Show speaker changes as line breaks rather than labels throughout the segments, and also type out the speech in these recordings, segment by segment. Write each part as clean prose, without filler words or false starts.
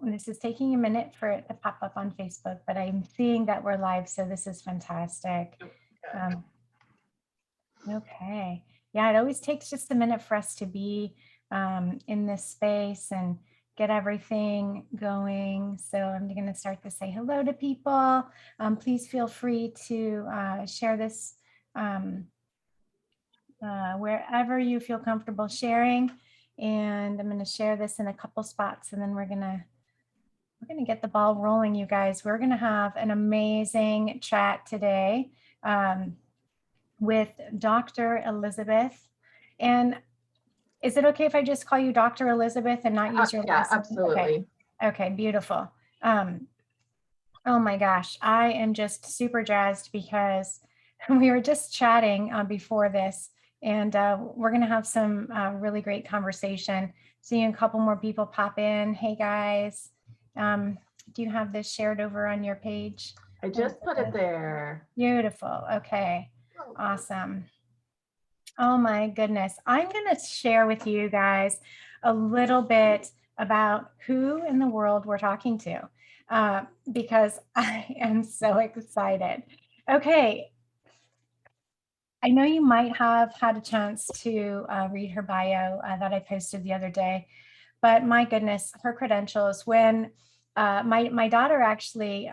This is taking a minute for it to pop up on Facebook, but I'm seeing that we're live, so this is fantastic. Okay. Yeah, it always takes just a minute for us to be in this space and get everything going. So I'm going to start to say hello to people. Please feel free to share this wherever you feel comfortable sharing. And I'm going to share this in a couple spots, and then we're going to get the ball rolling, you guys. We're going to have an amazing chat today with Dr. Elizabeth. And is it okay if I just call you Dr. Elizabeth and not use your last name?
Absolutely.
Okay, beautiful. Oh my gosh, I am just super jazzed because we were just chatting before this, and we're going to have some really great conversation. Seeing a couple more people pop in. Hey guys, do you have this shared over on your page?
I just put it there.
Beautiful. Okay, awesome. Oh my goodness. I'm going to share with you guys a little bit about who in the world we're talking to, because I am so excited. Okay. I know you might have had a chance to read her bio that I posted the other day, but my goodness, her credentials. When my daughter actually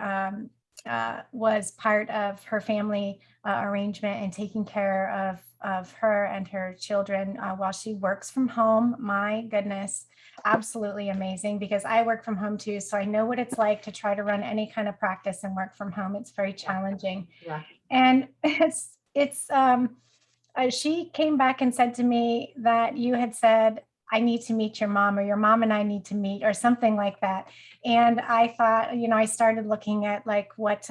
was part of her family arrangement and taking care of her and her children while she works from home. My goodness, absolutely amazing, because I work from home too. So I know what it's like to try to run any kind of practice and work from home. It's very challenging.
Yeah.
And she came back and said to me that you had said, I need to meet your mom, or your mom and I need to meet, or something like that. And I thought, I started looking at like what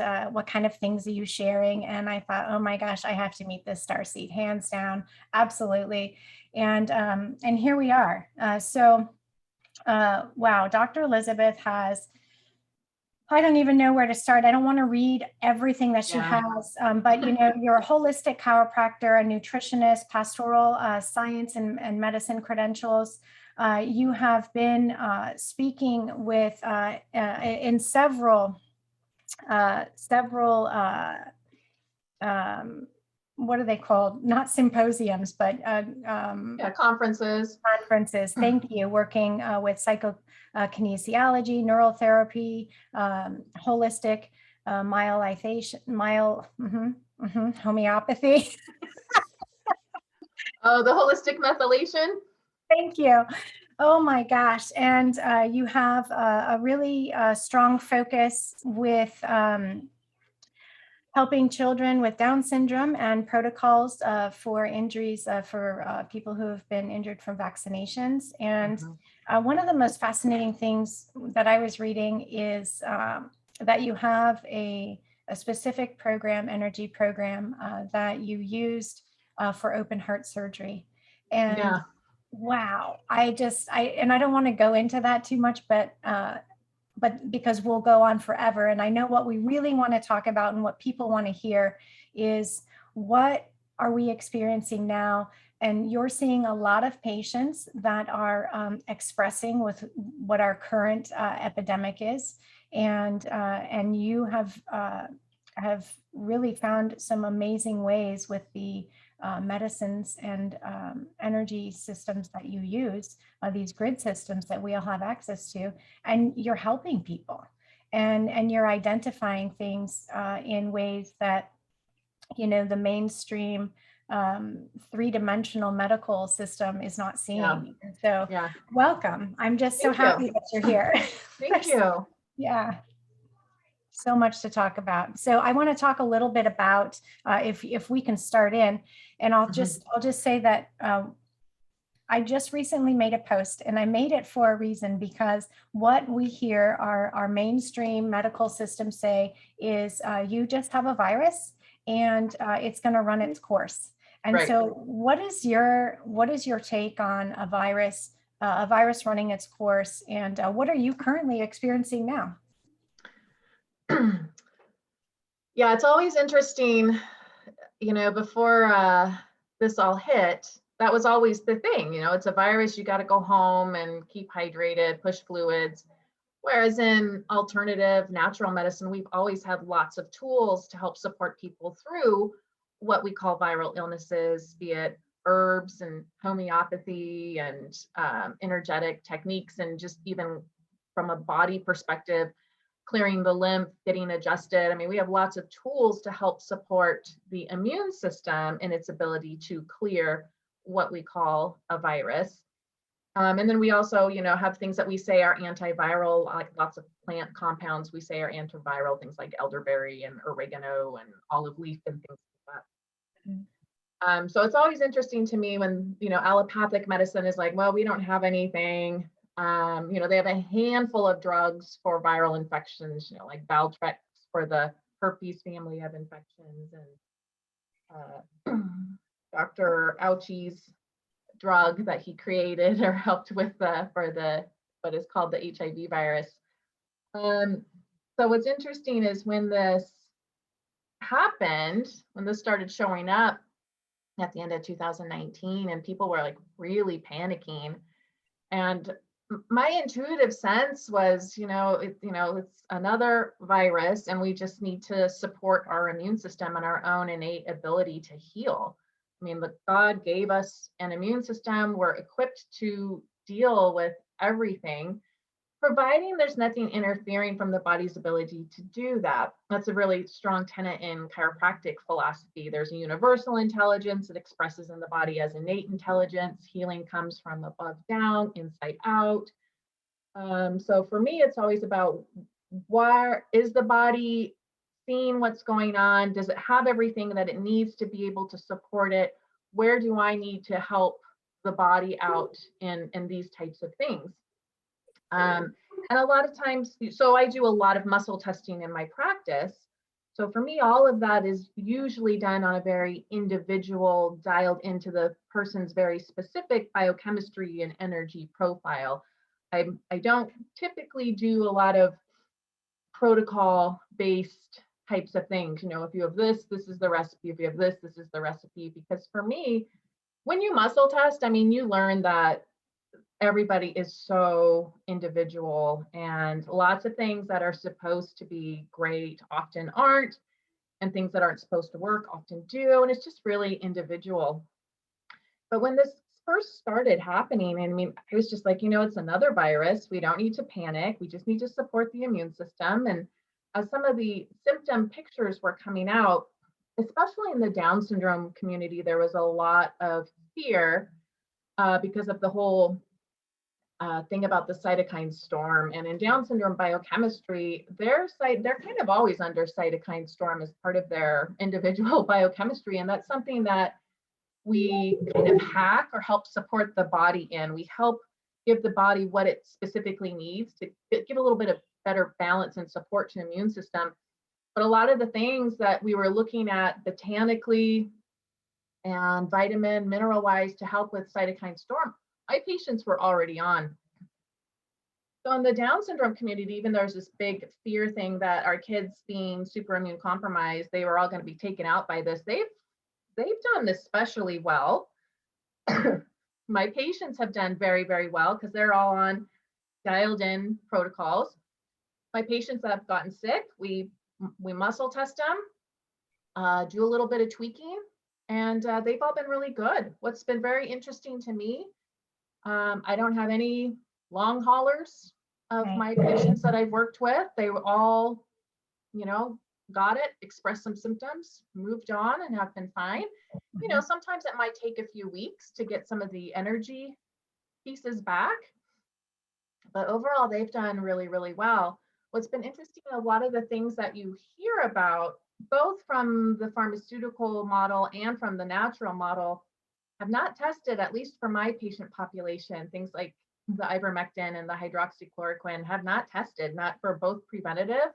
kind of things are you sharing? And I thought, oh my gosh, I have to meet this starseed, hands down. Absolutely. And here we are. Wow, Dr. Elizabeth has, I don't even know where to start. I don't want to read everything that she has, but you're a holistic chiropractor, a nutritionist, pastoral science and medicine credentials. You have been speaking with in several what are they called? Not symposiums, but
conferences.
Conferences. Thank you. Working with Psycho-Kinesiology, neurotherapy, holistic homeopathy.
Oh, the holistic methylation.
Thank you. Oh my gosh. And you have a really strong focus with helping children with Down syndrome and protocols for injuries for people who have been injured from vaccinations. And one of the most fascinating things that I was reading is that you have a specific program, energy program, that you used for open heart surgery. And wow, I don't want to go into that too much, but because we'll go on forever. And I know what we really want to talk about and what people want to hear is, what are we experiencing now? And you're seeing a lot of patients that are expressing with what our current epidemic is. And you have really found some amazing ways with the medicines and energy systems that you use, these grid systems that we all have access to, and you're helping people, and you're identifying things in ways that the mainstream three-dimensional medical system is not seeing. So welcome. I'm just so happy that you're here.
Thank you.
Yeah. So much to talk about. So I want to talk a little bit about if we can start in, and I'll just say that I just recently made a post, and I made it for a reason, because what we hear our mainstream medical system say is you just have a virus and it's going to run its course. And so what is your take on a virus running its course, and what are you currently experiencing now?
Yeah, it's always interesting, before this all hit, that was always the thing, it's a virus, you got to go home and keep hydrated, push fluids. Whereas in alternative natural medicine, we've always had lots of tools to help support people through what we call viral illnesses, be it herbs and homeopathy and energetic techniques, and just even from a body perspective, clearing the lymph, getting adjusted. I mean, we have lots of tools to help support the immune system in its ability to clear what we call a virus. And then we also, have things that we say are antiviral, like lots of plant compounds we say are antiviral, things like elderberry and oregano and olive leaf and things like that. So it's always interesting to me when, allopathic medicine is like, well, we don't have anything. They have a handful of drugs for viral infections, like Valtrex for the herpes family of infections, and Dr. Ouchie's drug that he created or helped with for what is called the HIV virus. So what's interesting is when this happened, when this started showing up at the end of 2019, and people were like really panicking, and my intuitive sense was, it's another virus, and we just need to support our immune system and our own innate ability to heal. I mean, God gave us an immune system. We're equipped to deal with everything, providing there's nothing interfering from the body's ability to do that. That's a really strong tenet in chiropractic philosophy. There's a universal intelligence that expresses in the body as innate intelligence. Healing comes from above down, inside out. So for me, it's always about, where is the body seeing what's going on? Does it have everything that it needs to be able to support it? Where do I need to help the body out in these types of things? And a lot of times, so I do a lot of muscle testing in my practice. So for me, all of that is usually done on a very individual, dialed into the person's very specific biochemistry and energy profile. I don't typically do a lot of protocol-based types of things. If you have this, this is the recipe. If you have this, this is the recipe. Because for me, when you muscle test, I mean, you learn that everybody is so individual, and lots of things that are supposed to be great often aren't, and things that aren't supposed to work often do, and it's just really individual. But when this first started happening, I mean, I was just like, it's another virus. We don't need to panic. We just need to support the immune system. And as some of the symptom pictures were coming out, especially in the Down syndrome community, there was a lot of fear because of the whole thing about the cytokine storm. And in Down syndrome biochemistry, they're kind of always under cytokine storm as part of their individual biochemistry. And that's something that we kind of hack or help support the body in. We help give the body what it specifically needs to give a little bit of better balance and support to the immune system. But a lot of the things that we were looking at botanically and vitamin, mineral wise to help with cytokine storm, my patients were already on. So in the Down syndrome community, even there's this big fear thing that our kids being super immune compromised, they were all going to be taken out by this. They've done especially well. My patients have done very, very well because they're all on dialed in protocols. My patients that have gotten sick, we muscle test them, do a little bit of tweaking, and they've all been really good. What's been very interesting to me, I don't have any long haulers of my patients that I've worked with. They were all, got it, expressed some symptoms, moved on, and have been fine. Sometimes it might take a few weeks to get some of the energy pieces back, but overall they've done really, really well. What's been interesting, a lot of the things that you hear about, both from the pharmaceutical model and from the natural model, have not tested, at least for my patient population. Things like the ivermectin and the hydroxychloroquine have not tested, not for both preventative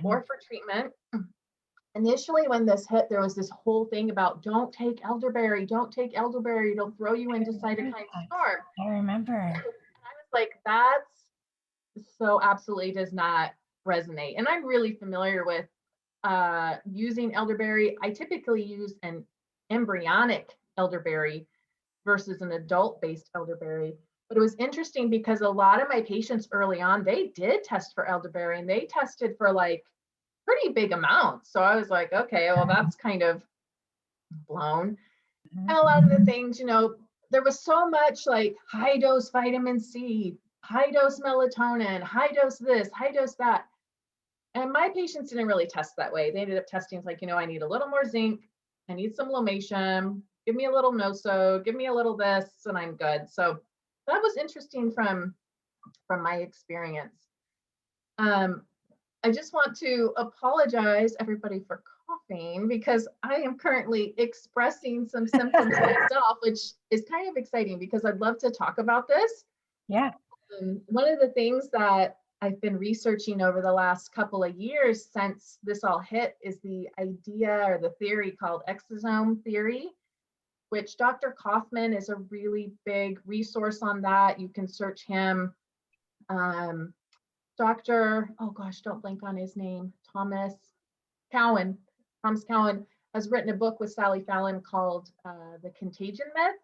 or for treatment. Initially, when this hit, there was this whole thing about don't take elderberry, it'll throw you into cytokine storm.
I remember.
And I was like, that's so absolutely does not resonate. And I'm really familiar with using elderberry. I typically use an embryonic elderberry versus an adult-based elderberry. But it was interesting because a lot of my patients early on, they did test for elderberry, and they tested for like pretty big amounts. So I was like, okay, well, that's kind of blown. And a lot of the things, there was so much like high dose vitamin C, high dose melatonin, high dose this, high dose that. And my patients didn't really test that way. They ended up testing like, I need a little more zinc, I need some lomatium, give me a little noso, give me a little this, and I'm good. So that was interesting from my experience. I just want to apologize everybody for coughing because I am currently expressing some symptoms myself, which is kind of exciting because I'd love to talk about this.
Yeah.
One of the things that I've been researching over the last couple of years since this all hit is the idea or the theory called exosome theory, which Dr. Kaufman is a really big resource on that. You can search him. Dr. Oh gosh, don't blank on his name. Thomas Cowan has written a book with Sally Fallon called The Contagion Myth.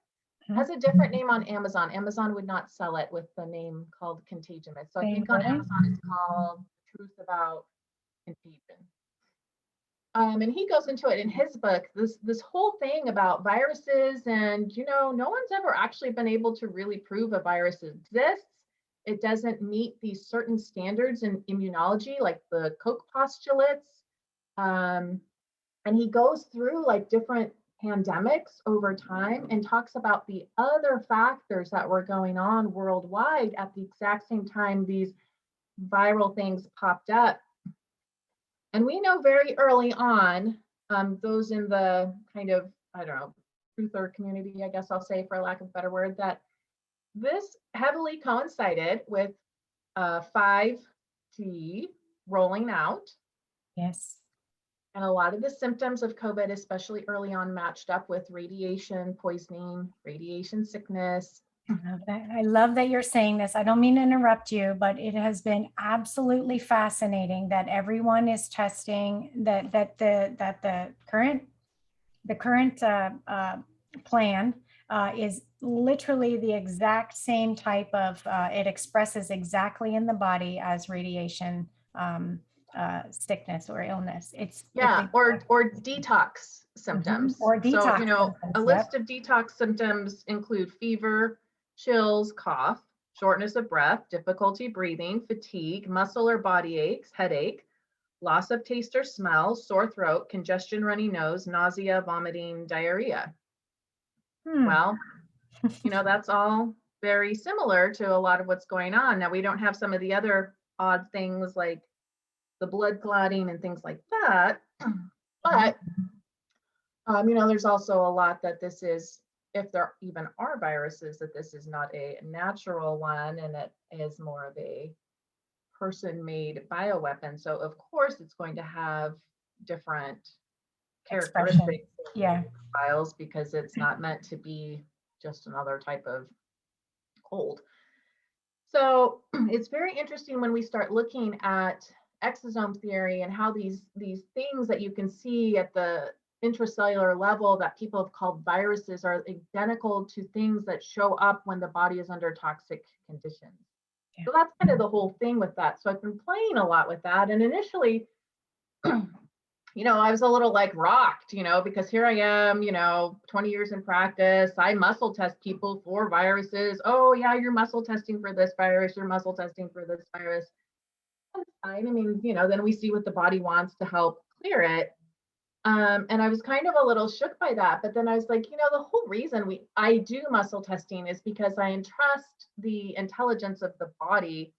Has a different name on Amazon. Amazon would not sell it with the name called Contagion Myth. So I think on Amazon it's called Truth About Contagion. And he goes into it in his book, this whole thing about viruses, and no one's ever actually been able to really prove a virus exists. It doesn't meet these certain standards in immunology, like the Koch postulates. And he goes through like different pandemics over time and talks about the other factors that were going on worldwide at the exact same time these viral things popped up. And we know very early on, those in the kind of, I don't know, truther community, I guess I'll say, for lack of a better word, that this heavily coincided with 5G rolling out.
Yes.
And a lot of the symptoms of COVID, especially early on, matched up with radiation poisoning, radiation sickness.
I love that you're saying this. I don't mean to interrupt you, but it has been absolutely fascinating that everyone is testing that the current plan is literally the exact same type of it expresses exactly in the body as radiation sickness or illness. It's
or detox symptoms.
Or detox symptoms,
a list of detox symptoms include fever, chills, cough, shortness of breath, difficulty breathing, fatigue, muscle or body aches, headache, loss of taste or smell, sore throat, congestion, runny nose, nausea, vomiting, diarrhea. Well, that's all very similar to a lot of what's going on. Now, we don't have some of the other odd things like the blood clotting and things like that. But, there's also a lot that this is, if there even are viruses, that this is not a natural one and it is more of a person-made bioweapon. So of course it's going to have different characteristics, files, because it's not meant to be just another type of cold. So it's very interesting when we start looking at exosome theory and how these things that you can see at the intracellular level that people have called viruses are identical to things that show up when the body is under toxic conditions. Yeah. So that's kind of the whole thing with that. So I've been playing a lot with that. And initially, I was a little like rocked, because here I am, 20 years in practice. I muscle test people for viruses. Oh yeah, you're muscle testing for this virus. You're muscle testing for this virus. That's fine. I mean, then we see what the body wants to help clear it. And I was kind of a little shook by that. But then I was like, the whole reason I do muscle testing is because I entrust the intelligence of the body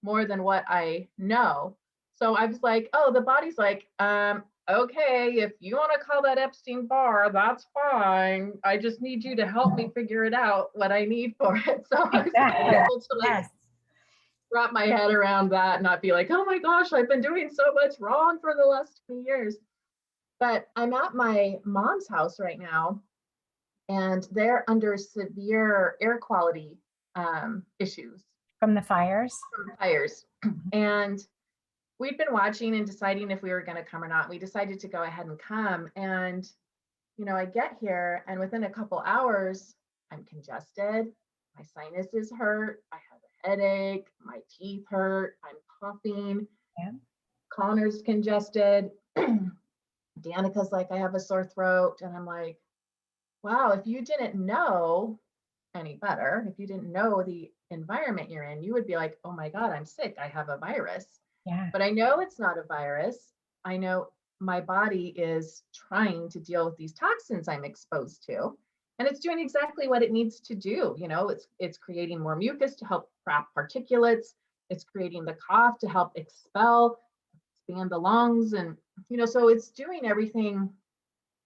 more than what I know. So I was like, oh, the body's like, okay, if you want to call that Epstein-Barr, that's fine. I just need you to help me figure it out what I need for it. So I was able to wrap my head around that and not be like, oh my gosh, I've been doing so much wrong for the last few years. But I'm at my mom's house right now, and they're under severe air quality issues.
From the fires?
From the fires. And we'd been watching and deciding if we were going to come or not. We decided to go ahead and come. And, I get here, and within a couple hours, I'm congested. my sinuses hurt, I have a headache, my teeth hurt, I'm coughing,
Yeah.
Connor's congested. Danica's like, I have a sore throat. And I'm like, wow, if you didn't know any better, if you didn't know the environment you're in, you would be like, oh my God, I'm sick. I have a virus.
Yeah.
But I know it's not a virus. I know my body is trying to deal with these toxins I'm exposed to. And it's doing exactly what it needs to do. You know, it's creating more mucus to help trap particulates. It's creating the cough to help expel, expand the lungs. And, you know, so it's doing everything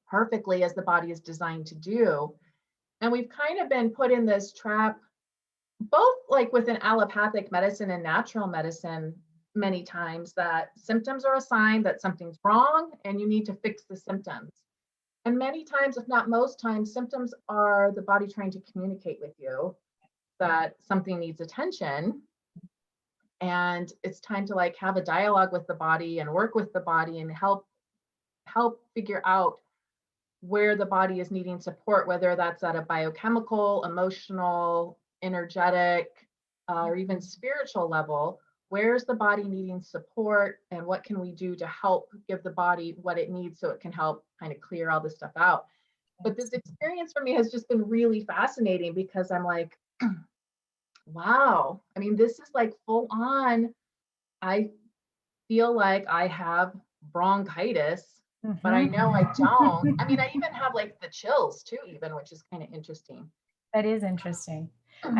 perfectly as the body is designed to do. And we've kind of been put in this trap, both like within allopathic medicine and natural medicine, many times, that symptoms are a sign that something's wrong and you need to fix the symptoms. And many times, if not most times, symptoms are the body trying to communicate with you that something needs attention. And it's time to like have a dialogue with the body and work with the body and help figure out where the body is needing support, whether that's at a biochemical, emotional, energetic, or even spiritual level. Where's the body needing support, and what can we do to help give the body what it needs so it can help kind of clear all this stuff out? But this experience for me has just been really fascinating because I'm like, wow, I mean, this is like full on. I feel like I have bronchitis, but I know I don't. I mean, I even have like the chills too, even, which is kind of interesting.
That is interesting.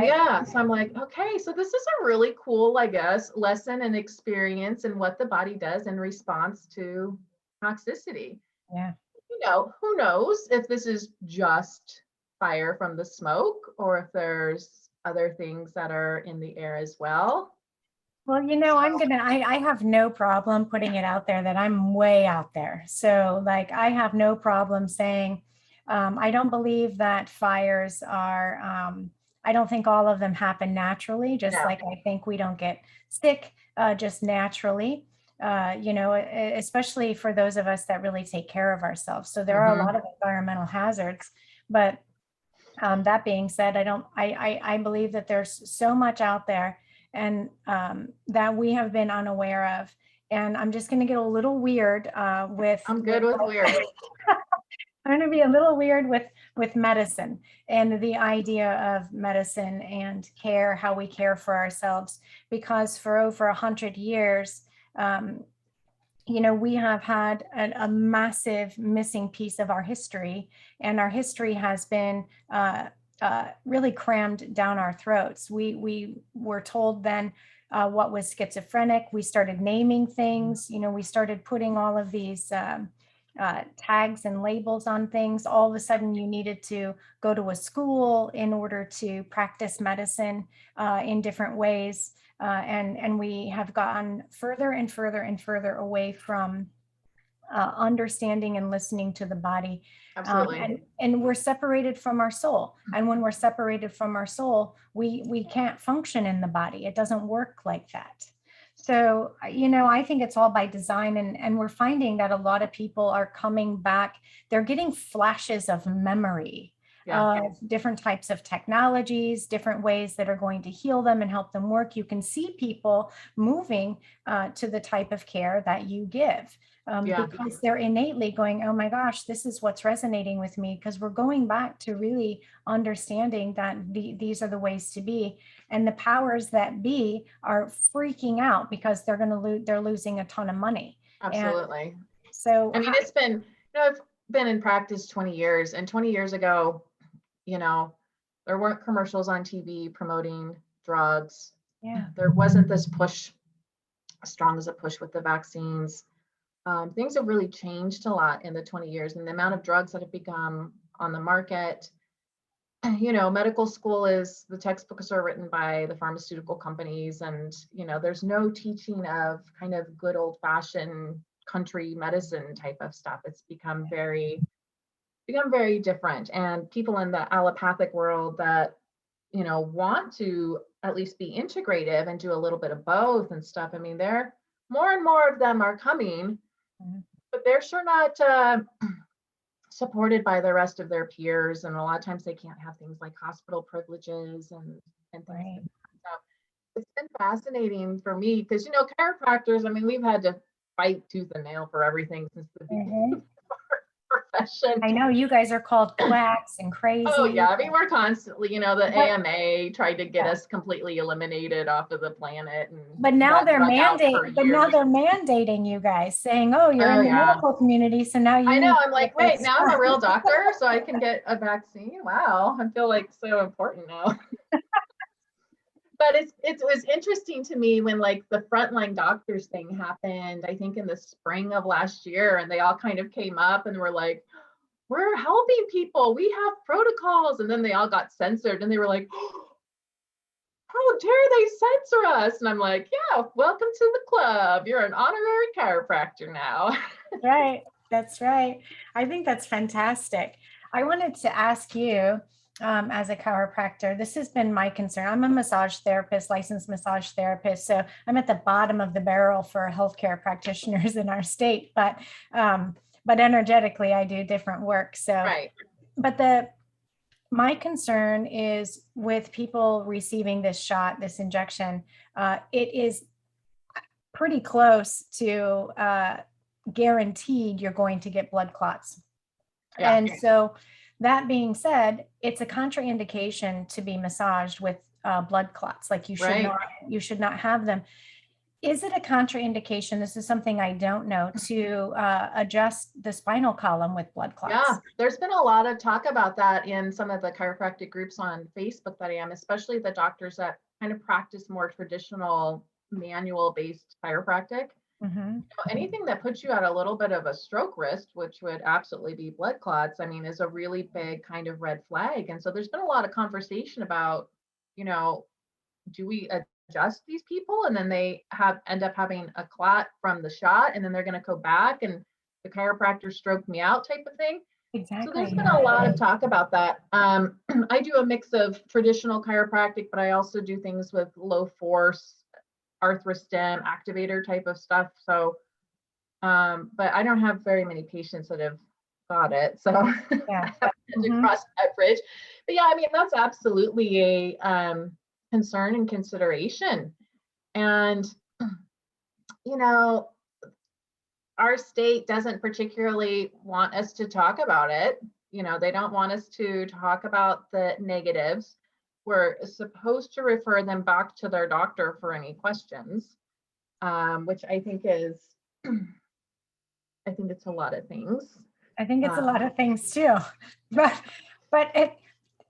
Yeah. So I'm like, okay, so this is a really cool, I guess, lesson and experience in what the body does in response to toxicity.
Yeah.
You know, who knows if this is just fire from the smoke or if there's other things that are in the air as well.
Well, I have no problem putting it out there that I'm way out there. So like, I have no problem saying, I don't believe that fires are, I don't think all of them happen naturally, just
Yeah.
like I think we don't get sick just naturally, especially for those of us that really take care of ourselves. So there are a lot of environmental hazards, but that being said, I believe that there's so much out there and that we have been unaware of. And I'm just going to get a little weird with.
I'm good with weird.
I'm going to be a little weird with medicine and the idea of medicine and care, how we care for ourselves, because for over 100 years, we have had a massive missing piece of our history, and our history has been really crammed down our throats. We were told then what was schizophrenic. We started naming things. We started putting all of these tags and labels on things. All of a sudden, you needed to go to a school in order to practice medicine in different ways. And we have gotten further and further and further away from understanding and listening to the body.
Absolutely.
And we're separated from our soul. And when we're separated from our soul, we can't function in the body. It doesn't work like that. So, I think it's all by design. And we're finding that a lot of people are coming back. They're getting flashes of memory of different types of technologies, different ways that are going to heal them and help them work. You can see people moving to the type of care that you give. Because they're innately going, oh my gosh, this is what's resonating with me, because we're going back to really understanding that these are the ways to be. And the powers that be are freaking out because they're losing a ton of money.
Absolutely.
And so
I mean, it's been, I've been in practice 20 years, and 20 years ago, there weren't commercials on TV promoting drugs.
Yeah.
There wasn't this push, as strong as a push with the vaccines. Things have really changed a lot in the 20 years, and the amount of drugs that have become on the market. Medical school the textbooks are written by the pharmaceutical companies, and there's no teaching of kind of good old fashioned country medicine type of stuff. It's become very different. And people in the allopathic world that want to at least be integrative and do a little bit of both and stuff, I mean, more and more of them are coming, but they're sure not supported by the rest of their peers, and a lot of times they can't have things like hospital privileges and things
Right.
like that. So it's been fascinating for me because, you know, chiropractors, I mean, we've had to fight tooth and nail for everything since the beginning of our profession.
I know you guys are called quacks and crazy.
Oh yeah, I mean, we're constantly, you know, the
But-
AMA tried to get us completely eliminated off of the planet, and
But now
that
they're
drug out for years.
mandating you guys, saying, "Oh, you're
Oh
in the
yeah,
medical community, so now you
I know.
need
I'm
to
like,
get
wait,
this
now I'm a
done."
real doctor, so I can get a vaccine. Wow, I feel like so important now. But it was interesting to me when like the frontline doctors thing happened, I think in the spring of last year, and they all kind of came up and were like, we're helping people, we have protocols, and then they all got censored and they were like, how dare they censor us? And I'm like, yeah, welcome to the club, you're an honorary chiropractor now.
Right, that's right. I think that's fantastic. I wanted to ask you, as a chiropractor, this has been my concern. I'm a massage therapist, licensed massage therapist, so I'm at the bottom of the barrel for healthcare practitioners in our state. But energetically, I do different work. So,
Right.
but my concern is with people receiving this shot, this injection. It is pretty close to guaranteed you're going to get blood clots.
Yeah.
And so that being said, it's a contraindication to be massaged with blood clots. Like you should not have them. Is it a contraindication? This is something I don't know, to adjust the spinal column with blood clots.
Yeah, there's been a lot of talk about that in some of the chiropractic groups on Facebook that I am, especially the doctors that kind of practice more traditional manual-based chiropractic.
Mm-hmm.
Anything that puts you at a little bit of a stroke risk, which would absolutely be blood clots, I mean, is a really big kind of red flag. And so there's been a lot of conversation about, you know, do we adjust these people and then they end up having a clot from the shot, and then they're going to go back and the chiropractor stroked me out type of thing.
Exactly.
So there's been a lot of talk about that. I do a mix of traditional chiropractic, but I also do things with low force, arthrostem, activator type of stuff. So, but I don't have very many patients that have got it. So
Yeah.
I have to cross that bridge. But yeah, I mean, that's absolutely a concern and consideration. And, you know, our state doesn't particularly want us to talk about it. You know, they don't want us to talk about the negatives. We're supposed to refer them back to their doctor for any questions, which I think is, I think it's a lot of things.
I think it's a lot of things too. But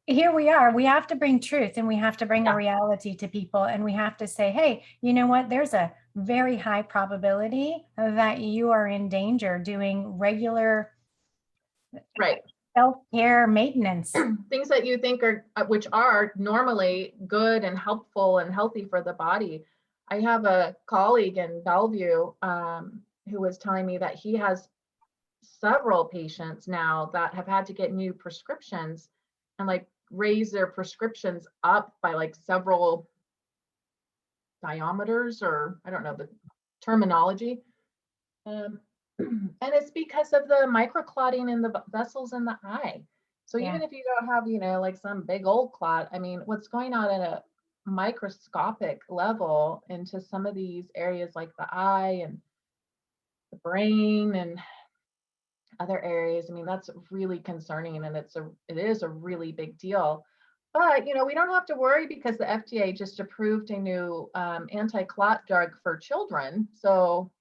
here we are. We have to bring truth, and we have to bring a reality to people, and we have to say, hey, you know what? There's a very high probability that you are in danger doing regular self-care maintenance.
Things that you think are, which are normally good and helpful and healthy for the body. I have a colleague in Bellevue who was telling me that he has several patients now that have had to get new prescriptions and like raise their prescriptions up by like several diameters, or I don't know the terminology. And it's because of the microclotting in the vessels in the eye. So even if you don't have, you know, like some big old clot, I mean, what's going on at a microscopic level into some of these areas like the eye and the brain and other areas, I mean, that's really concerning, and it is a really big deal. But, you know, we don't have to worry because the FDA just approved a new anti-clot drug for children. So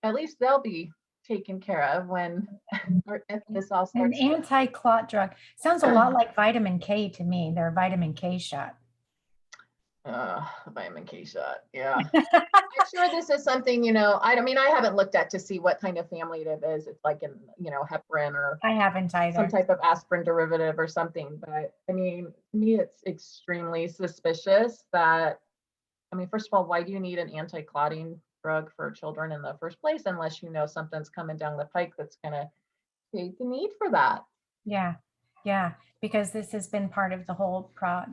at least they'll be taken care of when if this all starts.
An anti-clot drug sounds a lot like vitamin K to me. They're a vitamin K shot.
Vitamin K shot. Yeah. I'm sure this is something, you know, I mean, I haven't looked at to see what kind of family it is. It's like in, you know, heparin or
I haven't either.
Some type of aspirin derivative or something. But I mean, to me, it's extremely suspicious that, I mean, first of all, why do you need an anti-clotting drug for children in the first place, unless you know something's coming down the pike that's going to create the need for that?
Yeah. Yeah, because this has been part of the whole part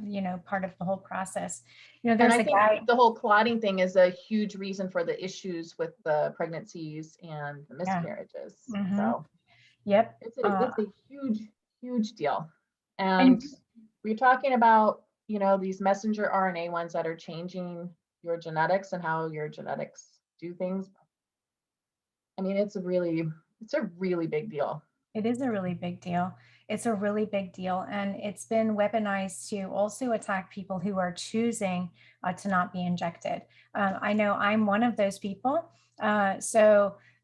of the whole process. You know, there's
and I think the whole clotting thing is a huge reason for the issues with the pregnancies and the miscarriages.
Mm-hmm.
So
Yep.
It's a huge, huge deal.
And
And we're talking about, these messenger RNA ones that are changing your genetics and how your genetics do things. I mean, it's a really big deal.
it is a really big deal. It's a really big deal. And it's been weaponized to also attack people who are choosing to not be injected. I know I'm one of those people.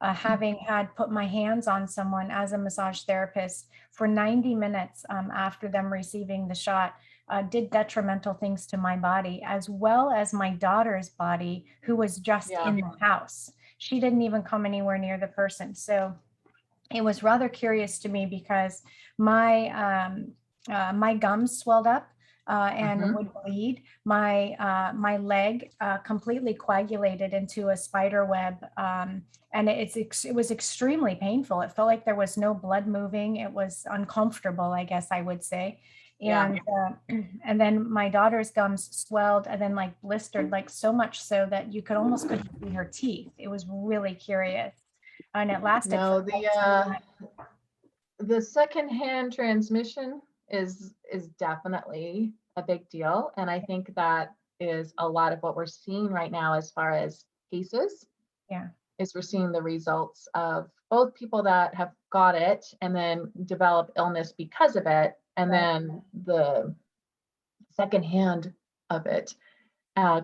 Having had put my hands on someone as a massage therapist for 90 minutes after them receiving the shot, did detrimental things to my body, as well as my daughter's body, who was just
Yeah.
in the house. She didn't even come anywhere near the person. So it was rather curious to me because my gums swelled up and would bleed. My leg completely coagulated into a spider web, and it was extremely painful. It felt like there was no blood moving. It was uncomfortable, I guess I would say.
Yeah.
And then my daughter's gums swelled and then like blistered, like so much so that you could almost couldn't see her teeth. It was really curious, and it lasted
No,
for quite some time.
the secondhand transmission is definitely a big deal. And I think that is a lot of what we're seeing right now as far as cases.
Yeah.
Is we're seeing the results of both people that have got it and then develop illness because of it, and
Right.
then the secondhand of it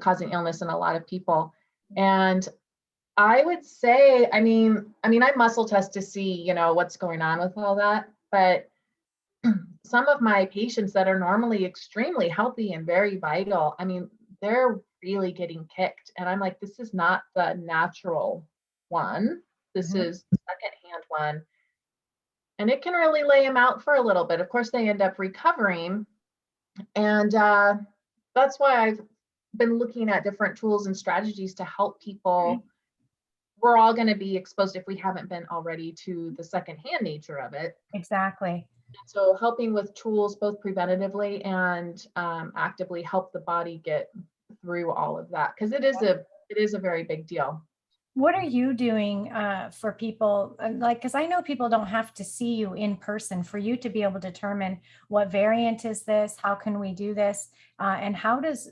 causing illness in a lot of people. And I would say, I mean, I muscle test to see, what's going on with all that. But some of my patients that are normally extremely healthy and very vital, I mean, they're really getting kicked. And I'm like, this is not the natural one. This
Mhm.
is the secondhand one. And it can really lay them out for a little bit. Of course, they end up recovering. And that's why I've been looking at different tools and strategies to help people. We're all going to be exposed, if we haven't been already, to the secondhand nature of it.
Exactly.
So helping with tools both preventatively and actively help the body get through all of that, because it is a very big deal.
What are you doing for people? Like, because I know people don't have to see you in person for you to be able to determine what variant is this, how can we do this, and how does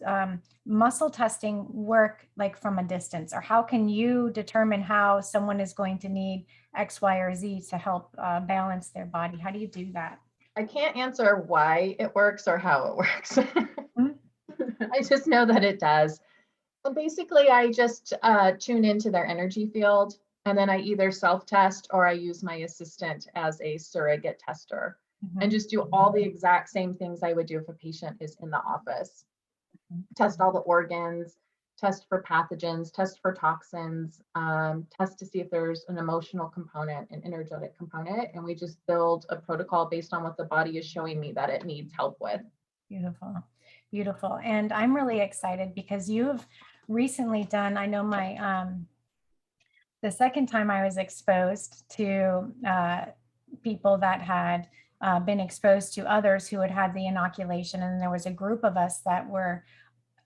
muscle testing work like from a distance, or how can you determine how someone is going to need X, Y, or Z to help balance their body? How do you do that?
I can't answer why it works or how it works.
Mhm.
I just know that it does. And basically, I just tune into their energy field, and then I either self-test or I use my assistant as a surrogate tester, and
Mhm.
just do all the exact same things I would do if a patient is in the office. Test all the organs, test for pathogens, test for toxins, test to see if there's an emotional component, an energetic component, and we just build a protocol based on what the body is showing me that it needs help with.
Beautiful, beautiful. And I'm really excited because you've recently done, I know the second time I was exposed to people that had been exposed to others who had had the inoculation, and there was a group of us that were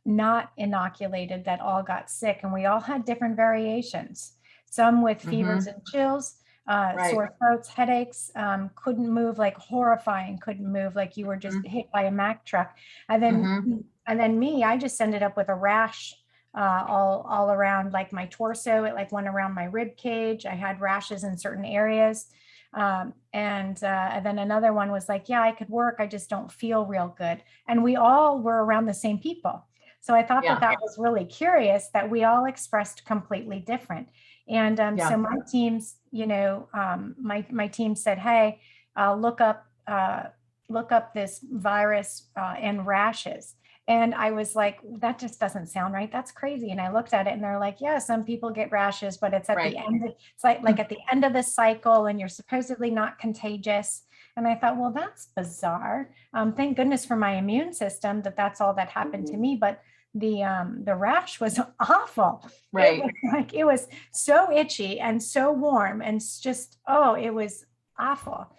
not inoculated that all got sick, and we all had different variations. Some with fevers and chills,
Right.
sore throats, headaches, couldn't move, like horrifying, couldn't move, like you were just hit by a Mack truck. And then me, I just ended up with a rash all around like my torso. It like went around my rib cage. I had rashes in certain areas. And then another one was like, yeah, I could work, I just don't feel real good. And we all were around the same people. So I thought
Yeah.
that was really curious that we all expressed completely different. And
Yeah.
so my teams, my team said, hey, look up this virus and rashes. And I was like, that just doesn't sound right. That's crazy. And I looked at it and they're like, yeah, some people get rashes, but it's at
Right.
the end. It's like at the end of the cycle and you're supposedly not contagious. And I thought, well, that's bizarre. Thank goodness for my immune system that that's all that happened to me. But the rash was awful.
Right.
It was so itchy and so warm and just, oh, it was awful.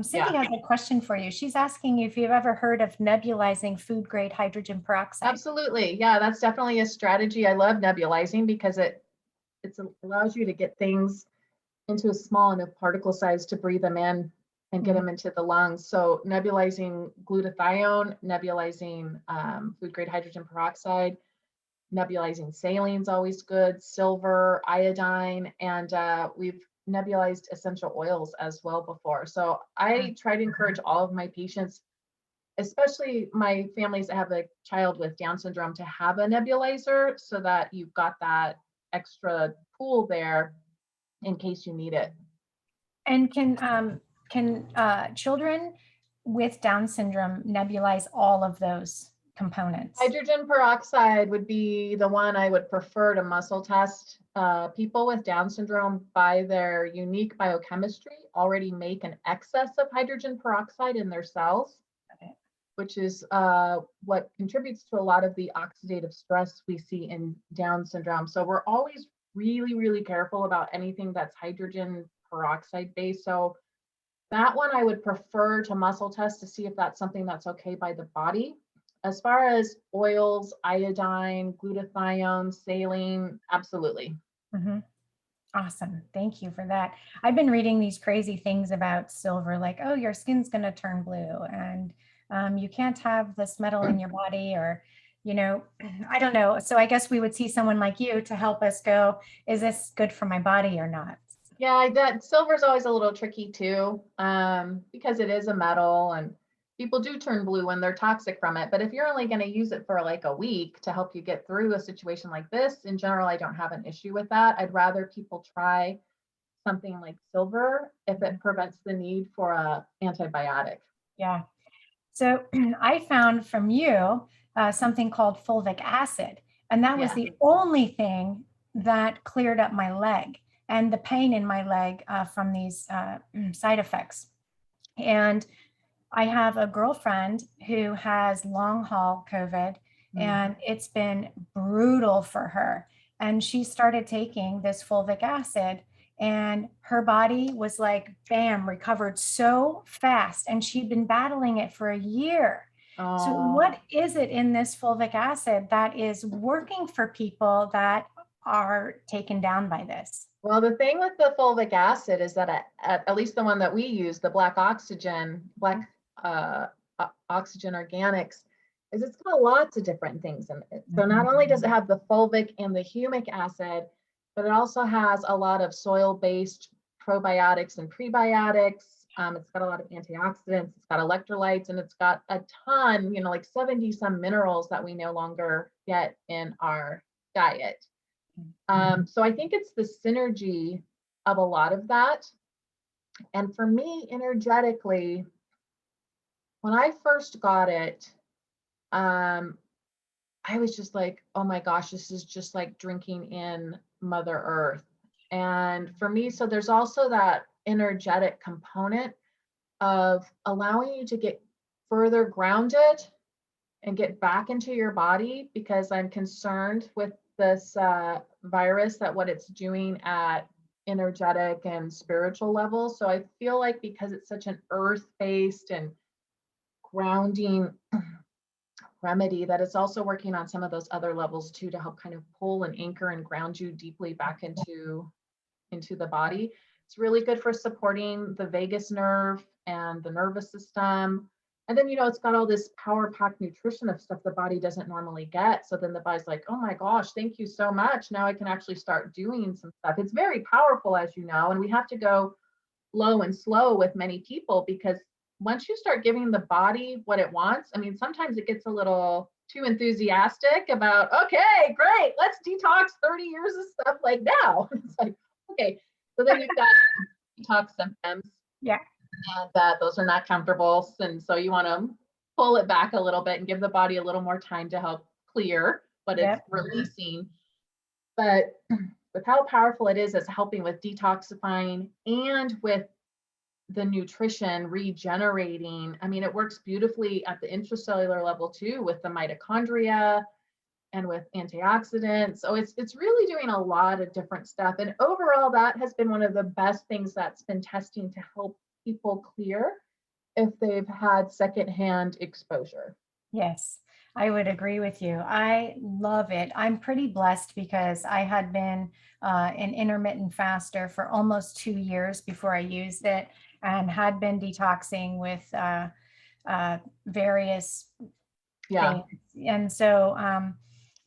Cindy has a question for you. She's asking you if you've ever heard of nebulizing food grade hydrogen peroxide.
Absolutely. Yeah, that's definitely a strategy. I love nebulizing because it allows you to get things into a small enough particle size to breathe them in and get them into the lungs. So nebulizing glutathione, nebulizing food grade hydrogen peroxide, nebulizing saline is always good, silver, iodine, and we've nebulized essential oils as well before. So I try to encourage all of my patients, especially my families that have a child with Down syndrome, to have a nebulizer so that you've got that extra tool there in case you need it.
And can children with Down syndrome nebulize all of those components?
Hydrogen peroxide would be the one I would prefer to muscle test. People with Down syndrome, by their unique biochemistry, already make an excess of hydrogen peroxide in their cells, which is what contributes to a lot of the oxidative stress we see in Down syndrome. So we're always really, really careful about anything that's hydrogen peroxide based. So that one I would prefer to muscle test to see if that's something that's okay by the body. As far as oils, iodine, glutathione, saline, absolutely.
Awesome. Thank you for that. I've been reading these crazy things about silver, like, oh, your skin's going to turn blue and you can't have this metal in your body, or, you know, I don't know. So I guess we would see someone like you to help us go, is this good for my body or not?
Yeah, that silver is always a little tricky too, because it is a metal and people do turn blue when they're toxic from it. But if you're only going to use it for like a week to help you get through a situation like this, in general, I don't have an issue with that. I'd rather people try something like silver if it prevents the need for a antibiotic.
Yeah. So I found from you something called fulvic acid, and that was the only thing that cleared up my leg and the pain in my leg from these side effects. And I have a girlfriend who has long haul COVID, and it's been brutal for her. And she started taking this fulvic acid, and her body was like, bam, recovered so fast. And she'd been battling it for a year. So what is it in this fulvic acid that is working for people that are taken down by this?
Well, the thing with the fulvic acid is that at least the one that we use, the black oxygen organics, is it's got lots of different things in it. So not only does it have the fulvic and the humic acid, but it also has a lot of soil-based probiotics and prebiotics. It's got a lot of antioxidants, it's got electrolytes, and it's got a ton, like 70 some minerals that we no longer get in our diet. So I think it's the synergy of a lot of that. And for me, energetically, when I first got it, I was just like, oh my gosh, this is just like drinking in Mother Earth. And for me, so there's also that energetic component of allowing you to get further grounded and get back into your body, because I'm concerned with this virus, that what it's doing at energetic and spiritual levels. So I feel like because it's such an earth-based and grounding remedy, that it's also working on some of those other levels too, to help kind of pull and anchor and ground you deeply back into the body. It's really good for supporting the vagus nerve and the nervous system. And then, it's got all this power-packed nutrition of stuff the body doesn't normally get. So then the body's like, oh my gosh, thank you so much. Now I can actually start doing some stuff. It's very powerful, as you know, and we have to go low and slow with many people, because once you start giving the body what it wants, I mean, sometimes it gets a little too enthusiastic about, okay, great, let's detox 30 years of stuff like now. It's like, okay, so then you've got detox symptoms.
Yeah.
And those are not comfortable. And so you want to pull it back a little bit and give the body a little more time to help clear what it's releasing. But with how powerful it is as helping with detoxifying and with the nutrition regenerating, I mean, it works beautifully at the intracellular level too, with the mitochondria and with antioxidants. So it's really doing a lot of different stuff. And overall, that has been one of the best things that's been testing to help people clear if they've had secondhand exposure.
Yes. I would agree with you. I love it. I'm pretty blessed because I had been an intermittent faster for almost 2 years before I used it, and had been detoxing with various
Yeah.
things. And so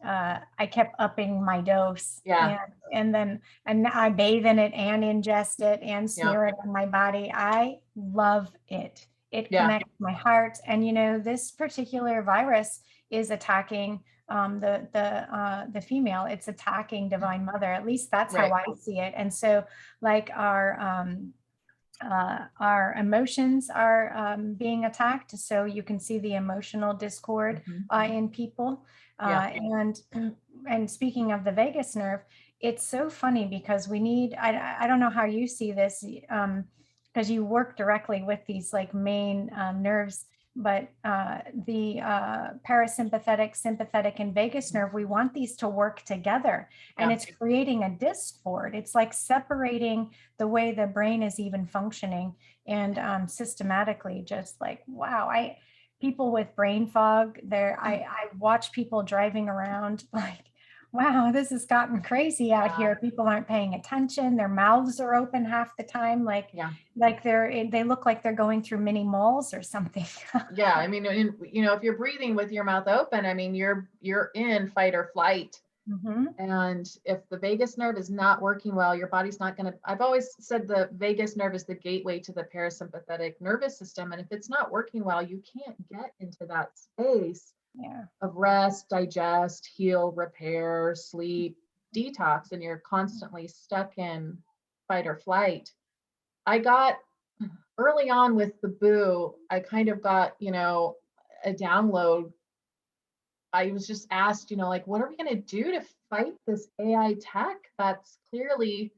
I kept upping my dose,
Yeah.
and I bathe in it and ingest it and
Yeah.
smear it on my body. I love it. It
Yeah.
connects my heart. And this particular virus is attacking the female. It's attacking Divine Mother. At least that's how
Right.
I see it. And so, like our emotions are being attacked. So you can see the emotional discord in people.
Yeah.
And speaking of the vagus nerve, it's so funny because I don't know how you see this, because you work directly with these like main nerves, but the parasympathetic, sympathetic, and vagus nerve, we want these to work together. And
Yeah.
it's creating a discord. It's like separating the way the brain is even functioning, and systematically, just like, wow, people with brain fog there, I watch people driving around like, wow, this has gotten crazy out here. People aren't paying attention. Their mouths are open half the time, like they look like they're going through mini malls or something.
Yeah, I mean, if you're breathing with your mouth open, I mean, you're in fight or flight. And if the vagus nerve is not working well, your body's not going to, I've always said the vagus nerve is the gateway to the parasympathetic nervous system. And if it's not working well, you can't get into that space of rest, digest, heal, repair, sleep, detox, and you're constantly stuck in fight or flight. I got early on with the boo, I kind of got, a download. I was just asked, like, what are we going to do to fight this AI tech that's clearly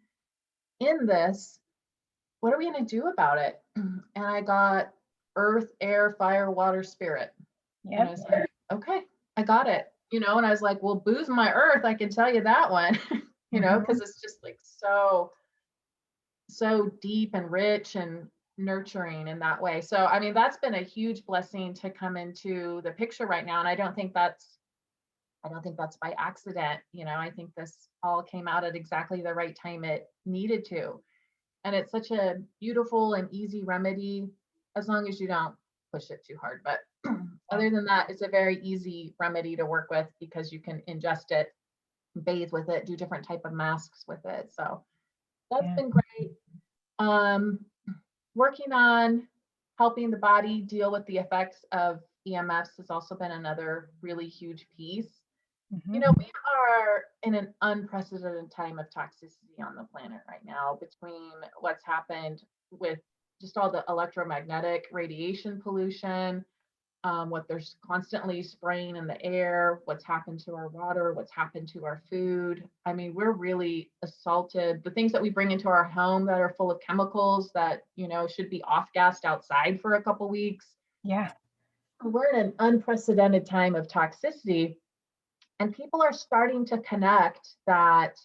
in this? What are we going to do about it? And I got earth, air, fire, water, spirit. And I was like, okay, I got it. And I was like, well, boo's my earth. I can tell you that one, because it's just like so deep and rich and nurturing in that way. So, I mean, that's been a huge blessing to come into the picture right now. And I don't think that's by accident. I think this all came out at exactly the right time it needed to. And it's such a beautiful and easy remedy, as long as you don't push it too hard. But other than that, it's a very easy remedy to work with because you can ingest it, bathe with it, do different type of masks with it. So that's been great. Working on helping the body deal with the effects of EMFs has also been another really huge piece. We are in an unprecedented time of toxicity on the planet right now, between what's happened with just all the electromagnetic radiation pollution, what they're constantly spraying in the air, what's happened to our water, what's happened to our food. I mean, we're really assaulted. The things that we bring into our home that are full of chemicals that, should be off-gassed outside for a couple weeks.
Yeah.
We're in an unprecedented time of toxicity. And people are starting to connect that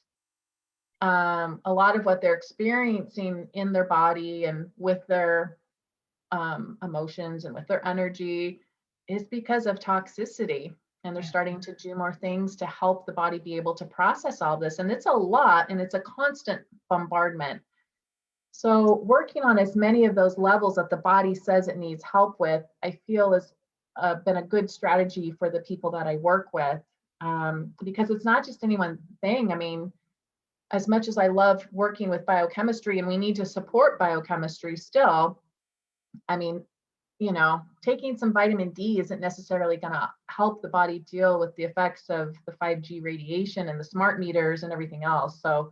a lot of what they're experiencing in their body and with their emotions and with their energy is because of toxicity. And they're starting to do more things to help the body be able to process all this. And it's a lot, and it's a constant bombardment. So working on as many of those levels that the body says it needs help with, I feel has been a good strategy for the people that I work with. Because it's not just any one thing. I mean, as much as I love working with biochemistry, and we need to support biochemistry still, I mean, taking some vitamin D isn't necessarily going to help the body deal with the effects of the 5G radiation and the smart meters and everything else. So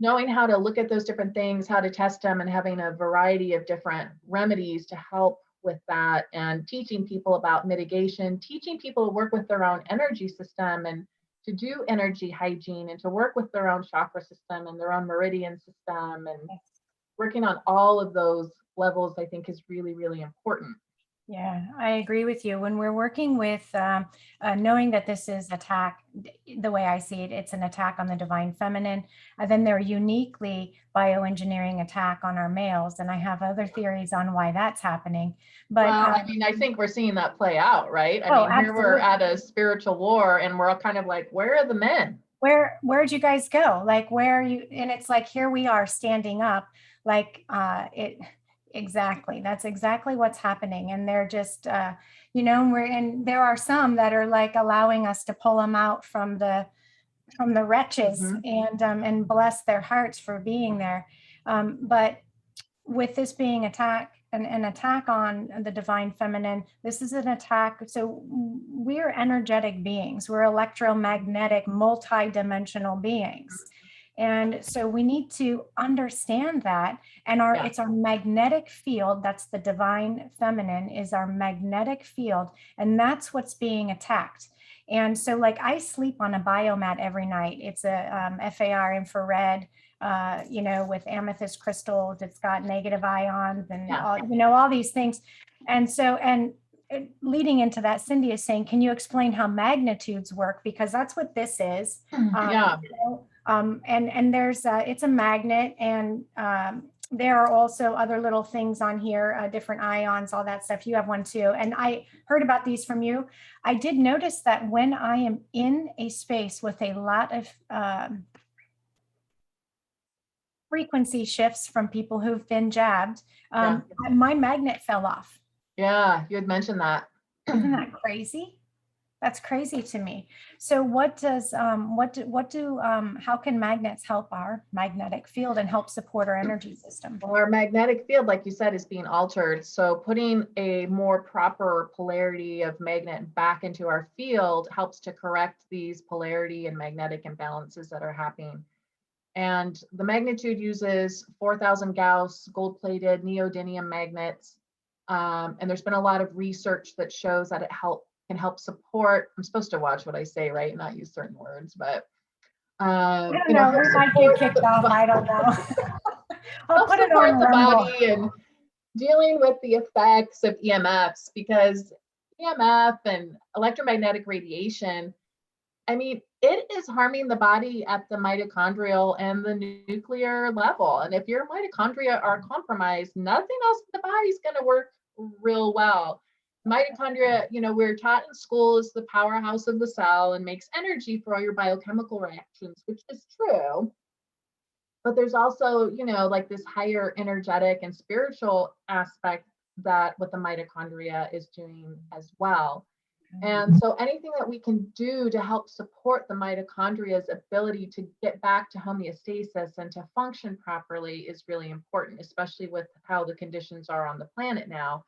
knowing how to look at those different things, how to test them, and having a variety of different remedies to help with that, and teaching people about mitigation, teaching people to work with their own energy system and to do energy hygiene and to work with their own chakra system and their own meridian system, and working on all of those levels, I think, is really, really important.
Yeah, I agree with you. When we're working with knowing that this is attack, the way I see it, it's an attack on the divine feminine. Then they're uniquely bioengineering attack on our males. And I have other theories on why that's happening. But
Well, I mean, I think we're seeing that play out, right? I
oh,
mean, here we're
absolutely.
at a spiritual war and we're all kind of like, where are the men?
Where'd you guys go? Like, where are you? And it's like, here we are standing up, like it exactly. That's exactly what's happening. And they're just and there are some that are like allowing us to pull them out from the wretches and bless their hearts for being there. But with this being an attack on the divine feminine, this is an attack. So we're energetic beings, we're electromagnetic, multi-dimensional beings. And so we need to understand that. And it's our magnetic field. That's the divine feminine, is our magnetic field. And that's what's being attacked. And so, like, I sleep on a biomat every night. It's a FAR infrared, with amethyst crystals. It's got negative ions and all these things. And so, leading into that, Cindy is saying, can you explain how magnitudes work? Because that's what this is. And there's it's a magnet, and there are also other little things on here, different ions, all that stuff. You have one too. And I heard about these from you. I did notice that when I am in a space with a lot of frequency shifts from people who've been jabbed, my magnet fell off.
Yeah, you had mentioned that.
Isn't that crazy? That's crazy to me. So what does how can magnets help our magnetic field and help support our energy system?
Well, our magnetic field, like you said, is being altered. So putting a more proper polarity of magnet back into our field helps to correct these polarity and magnetic imbalances that are happening. And the magnitude uses 4,000 Gauss gold-plated neodymium magnets. And there's been a lot of research that shows that it can help support. I'm supposed to watch what I say, right? And not use certain words, but
I don't know. We might get kicked off. I don't know. I'll put it on
the
Rumble.
body and dealing with the effects of EMFs, because EMF and electromagnetic radiation, I mean, it is harming the body at the mitochondrial and the nuclear level. And if your mitochondria are compromised, nothing else in the body is going to work real well. Mitochondria, we're taught in school, is the powerhouse of the cell and makes energy for all your biochemical reactions, which is true. But there's also, like this higher energetic and spiritual aspect that what the mitochondria is doing as well. And so anything that we can do to help support the mitochondria's ability to get back to homeostasis and to function properly is really important, especially with how the conditions are on the planet now.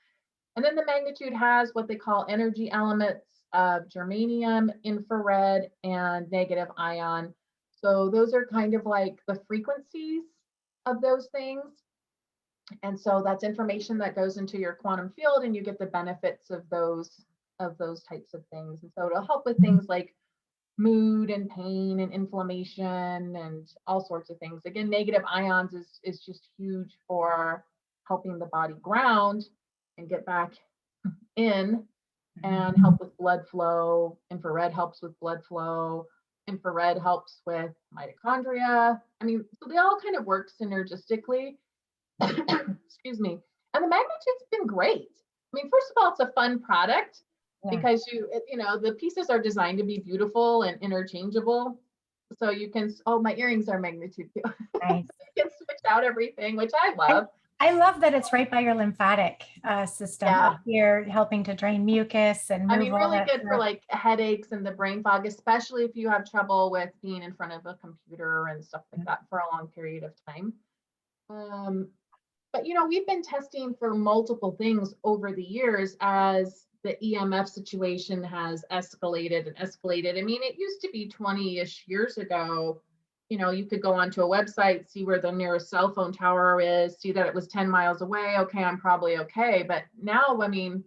And then the magnitude has what they call energy elements of germanium, infrared, and negative ion. So those are kind of like the frequencies of those things. And so that's information that goes into your quantum field, and you get the benefits of those types of things. And so it'll help with things like mood and pain and inflammation and all sorts of things. Again, negative ions is just huge for helping the body ground and get back in and help with blood flow. Infrared helps with blood flow. Infrared helps with mitochondria. I mean, so they all kind of work synergistically. Excuse me. And the magnitude's been great. I mean, first of all, it's a fun product because the pieces are designed to be beautiful and interchangeable. So you can, my earrings are magnitude too.
Nice.
You can switch out everything, which I love.
I love that it's right by your lymphatic system up here, helping to drain mucus and move all
really
that
good
stuff.
for like headaches and the brain fog, especially if you have trouble with being in front of a computer and stuff like that for a long period of time. But we've been testing for multiple things over the years as the EMF situation has escalated and escalated. I mean, it used to be 20-ish years ago. You could go onto a website, see where the nearest cell phone tower is, see that it was 10 miles away. Okay, I'm probably okay. But now, I mean,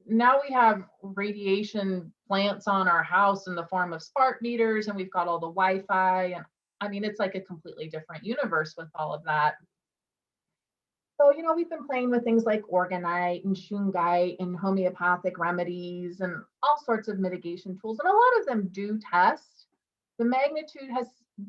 now we have radiation plants on our house in the form of spark meters, and we've got all the Wi-Fi. And I mean, it's like a completely different universe with all of that. So, we've been playing with things like orgonite and shungite and homeopathic remedies and all sorts of mitigation tools. And a lot of them do test. The magnitude has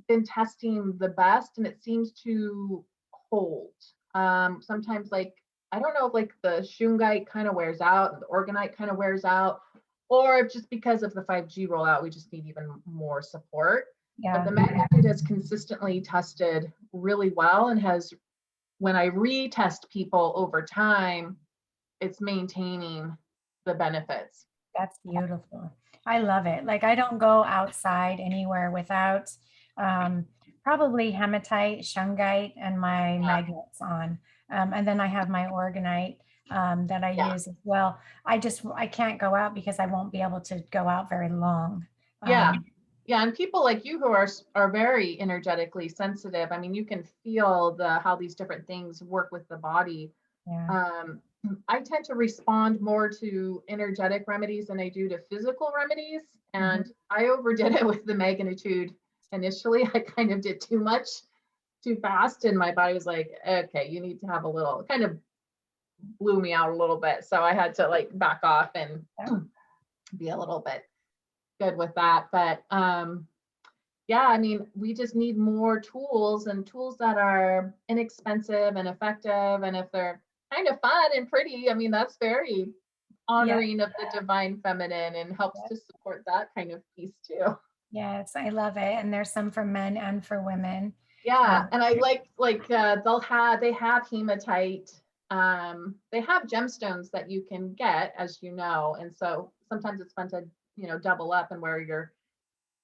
been testing the best, and it seems to hold. Sometimes, like, I don't know if like the shungite kind of wears out and the orgonite kind of wears out, or if just because of the 5G rollout, we just need even more support. But
Yeah,
the magnitude has consistently tested really well and has, when I retest people over time, it's maintaining the benefits.
that's beautiful. I love it. Like I don't go outside anywhere without probably hematite, shungite, and my magnets on. And then I have my organite that I
Yeah.
use as well. I can't go out because I won't be able to go out very long.
Yeah. Yeah. And people like you who are very energetically sensitive. I mean, you can feel how these different things work with the body.
Yeah.
I tend to respond more to energetic remedies than I do to physical remedies. And I overdid it with the magnitude initially. I kind of did too much too fast, and my body was like, okay, you need to have a little, kind of blew me out a little bit. So I had to like back off and be a little bit good with that. But yeah, I mean, we just need more tools, and tools that are inexpensive and effective. And if they're kind of fun and pretty, I mean, that's very honoring of the divine feminine and helps to support that kind of piece too.
Yes, I love it. And there's some for men and for women.
Yeah, and I like they have hematite. They have gemstones that you can get, as you know, and so sometimes it's fun to double up and wear your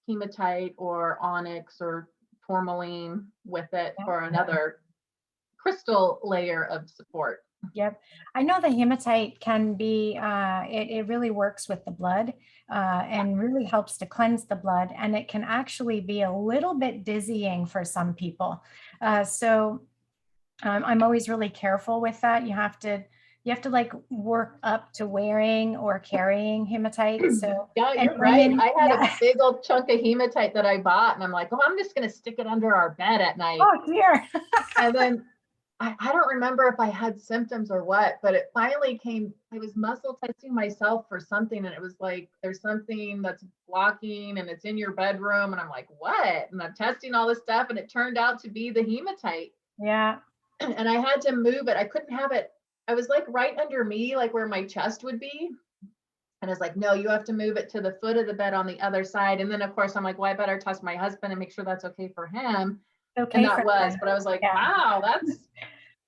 hematite or onyx or tourmaline with it for another crystal layer of support.
Yep. I know the hematite can be, it really works with the blood and really helps to cleanse the blood. And it can actually be a little bit dizzying for some people. So I'm always really careful with that. You have to like work up to wearing or carrying hematite. So
Yeah,
and
you're right.
women,
I had a big old chunk of hematite that I bought, and I'm like, oh, I'm just going to stick it under our bed at night.
Oh, dear.
And then I don't remember if I had symptoms or what, but it finally came. I was muscle testing myself for something, and it was like, there's something that's blocking and it's in your bedroom. And I'm like, what? And I'm testing all this stuff, and it turned out to be the hematite.
Yeah.
And I had to move it. I couldn't have it. I was like right under me, like where my chest would be. And I was like, no, you have to move it to the foot of the bed on the other side. And then, of course, I'm like, well, I better test my husband and make sure that's okay for him.
Okay.
And that was, but I was like, wow, that's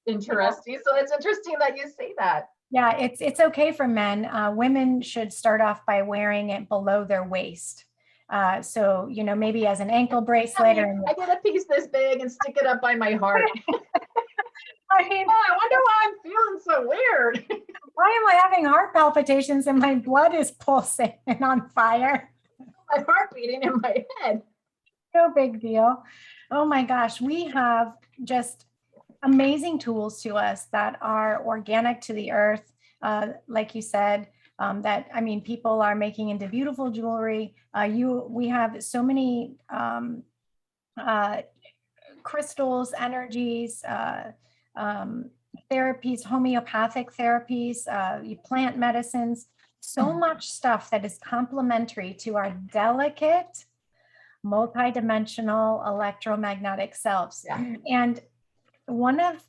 interesting. So it's interesting that you say that.
Yeah, it's okay for men. Women should start off by wearing it below their waist. So, maybe as an ankle bracelet
I get a piece this big and stick it up by my heart.
I mean,
oh, I wonder why I'm feeling so weird.
Why am I having heart palpitations and my blood is pulsing and on fire?
My heart beating in my head.
No big deal. Oh my gosh, we have just amazing tools to us that are organic to the earth. Like you said, people are making into beautiful jewelry. We have so many crystals, energies, therapies, homeopathic therapies, plant medicines, so much stuff that is complementary to our delicate, multidimensional electromagnetic selves.
Yeah.
And one of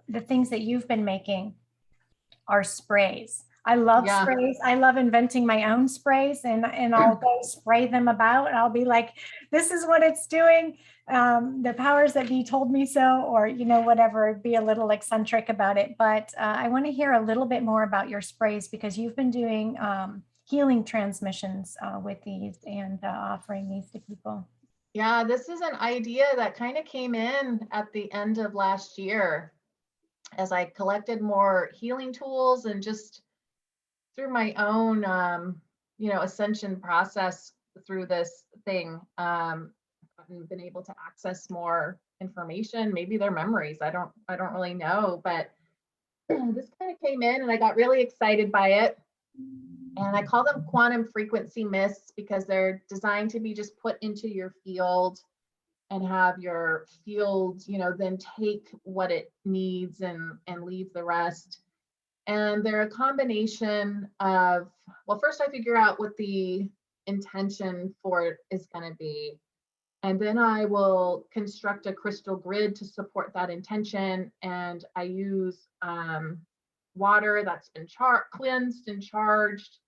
the things that you've been making are sprays. I love sprays. I love inventing my own sprays, and I'll go spray them about, and I'll be like, this is what it's doing. The powers that be told me so, or, whatever, be a little eccentric about it. But I want to hear a little bit more about your sprays, because you've been doing healing transmissions with these and offering these to people.
Yeah, this is an idea that kind of came in at the end of last year as I collected more healing tools, and just through my own, ascension process through this thing, I've been able to access more information, maybe their memories. I don't really know, but this kind of came in and I got really excited by it. And I call them quantum frequency mists because they're designed to be just put into your field. and have your field, you know, then take what it needs and leave the rest. And they're a combination of, well, first I figure out what the intention for it is going to be. And then I will construct a crystal grid to support that intention. And I use water that's been cleansed and charged.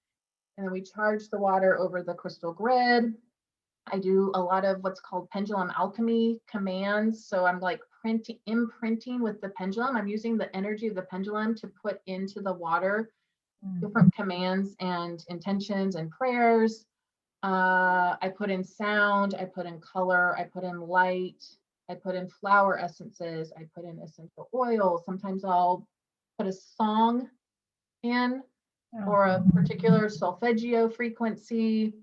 And then we charge the water over the crystal grid. I do a lot of what's called pendulum alchemy commands. So I'm like imprinting with the pendulum. I'm using the energy of the pendulum to put into the water different commands and intentions and prayers. I put in sound, I put in color, I put in light, I put in flower essences, I put in essential oils. Sometimes I'll put a song in or a particular solfeggio frequency.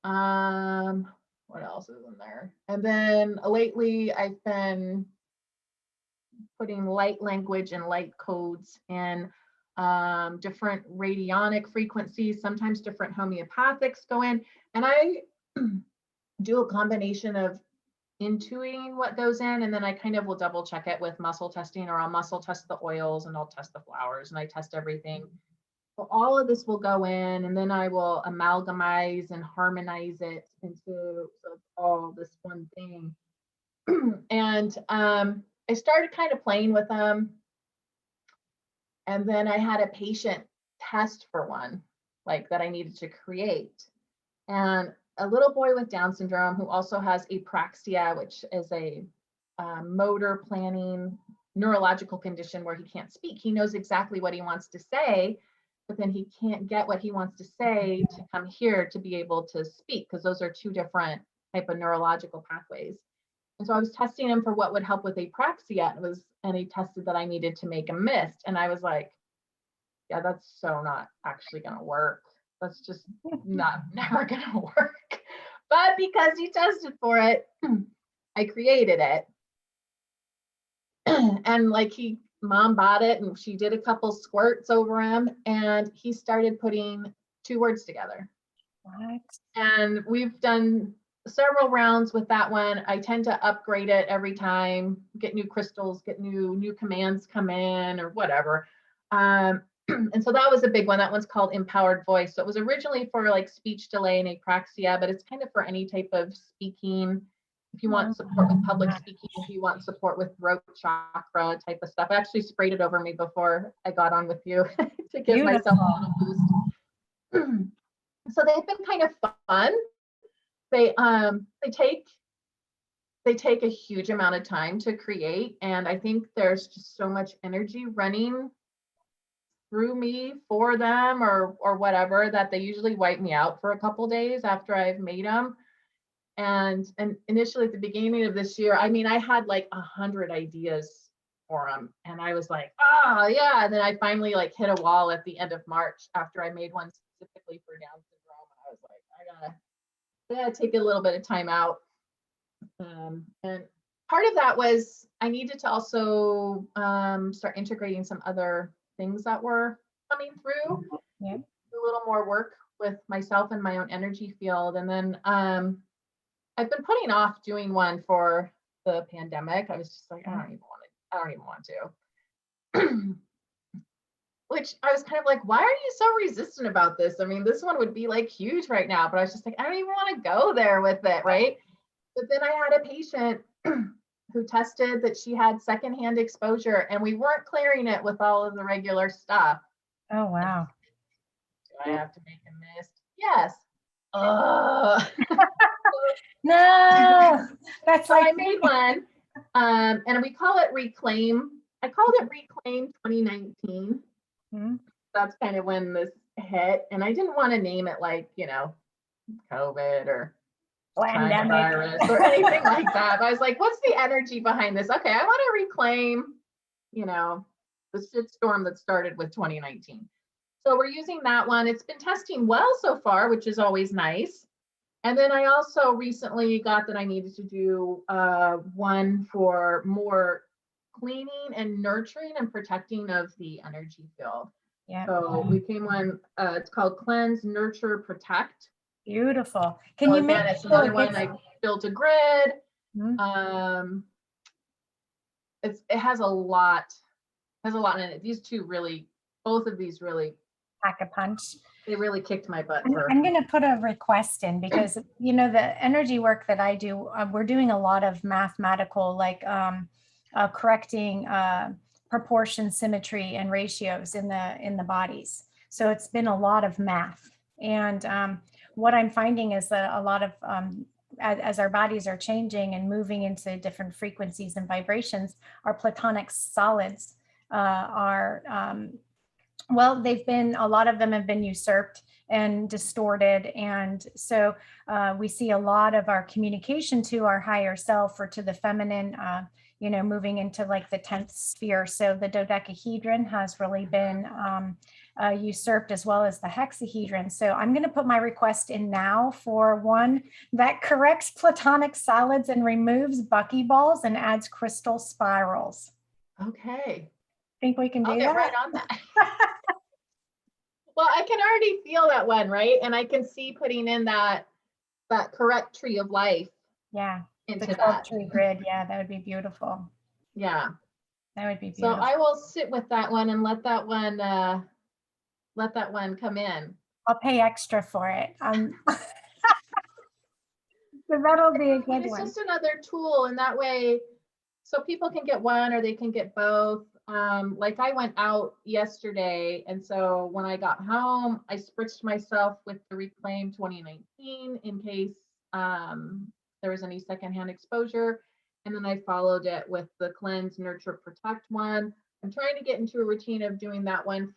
What else is in there? And then lately I've been putting light language and light codes in different radionic frequencies. Sometimes different homeopathics go in, and I do a combination of intuiting what goes in, and then I kind of will double check it with muscle testing, or I'll muscle test the oils and I'll test the flowers and I test everything. So all of this will go in, and then I will amalgamize and harmonize it into all this one thing. And I started kind of playing with them. And then I had a patient test for one, like that I needed to create. And a little boy with Down syndrome who also has apraxia, which is a motor planning neurological condition where he can't speak. He knows exactly what he wants to say, but then he can't get what he wants to say to come here to be able to speak, because those are two different type of neurological pathways. And so I was testing him for what would help with apraxia, and he tested that I needed to make a mist. And I was like, yeah, that's so not actually going to work. That's just never going to work. But because he tested for it, I created it. And like mom bought it and she did a couple squirts over him and he started putting 2 words together.
What?
And we've done several rounds with that one. I tend to upgrade it every time, get new crystals, get new commands come in or whatever. And so that was a big one. That one's called Empowered Voice. So it was originally for like speech delay and apraxia, but it's kind of for any type of speaking. If you want support with public speaking, if you want support with throat chakra type of stuff. I actually sprayed it over me before I got on with you to give myself a little boost. So they've been kind of fun. They take a huge amount of time to create, and I think there's just so much energy running through me for them or whatever that they usually wipe me out for a couple days after I've made them. And initially at the beginning of this year, I mean, I had like 100 ideas for them, and I was like, oh yeah. And then I finally like hit a wall at the end of March after I made one specifically for Down syndrome. And I was like, I gotta take a little bit of time out. And part of that was I needed to also start integrating some other things that were coming through.
Yeah.
A little more work with myself and my own energy field. And then I've been putting off doing one for the pandemic. I was just like, I don't even want to. Which I was kind of like, why are you so resistant about this? I mean, this one would be like huge right now, but I was just like, I don't even want to go there with it, right? But then I had a patient who tested that she had secondhand exposure, and we weren't clearing it with all of the regular stuff.
Oh, wow.
Do I have to make a mist? Yes.
No, that's
so
like
I made one, and we call it Reclaim. I called it Reclaim 2019.
Mm-hmm.
That's kind of when this hit, and I didn't want to name it like, COVID or virus or anything like that. But I was like, what's the energy behind this? Okay, I want to reclaim, the shitstorm that started with 2019. So we're using that one. It's been testing well so far, which is always nice. And then I also recently got that I needed to do one for more cleaning and nurturing and protecting of the energy field.
Yeah.
So we came one, it's called Cleanse, Nurture, Protect.
Beautiful.
It's another one. I built a grid. Um, it has a lot in it. These two really, both of these really
pack a punch.
They really kicked my butt.
I'm going to put a request in because, you know, the energy work that I do, we're doing a lot of mathematical, like correcting proportion, symmetry, and ratios in the bodies. So it's been a lot of math. And what I'm finding is that a lot of, as our bodies are changing and moving into different frequencies and vibrations, our platonic solids well, a lot of them have been usurped and distorted. And so we see a lot of our communication to our higher self or to the feminine, you know, moving into like the 10th sphere. So the dodecahedron has really been usurped, as well as the hexahedron. So I'm going to put my request in now for one that corrects platonic solids and removes buckyballs and adds crystal spirals.
Okay.
Think we can do
I'll get
that?
right on that. Well, I can already feel that one, right? And I can see putting in that correct tree of life.
Yeah.
Into
the 12 tree grid. Yeah, that would be beautiful.
Yeah.
That would be beautiful.
So I will sit with that one and let that one come in.
I'll pay extra for it. So that'll be a good one.
It's just another tool, and that way, so people can get one or they can get both. Like I went out yesterday, and so when I got home, I spritzed myself with the Reclaim 2019 in case there was any secondhand exposure. And then I followed it with the Cleanse, Nurture, Protect one. I'm trying to get into a routine of doing that one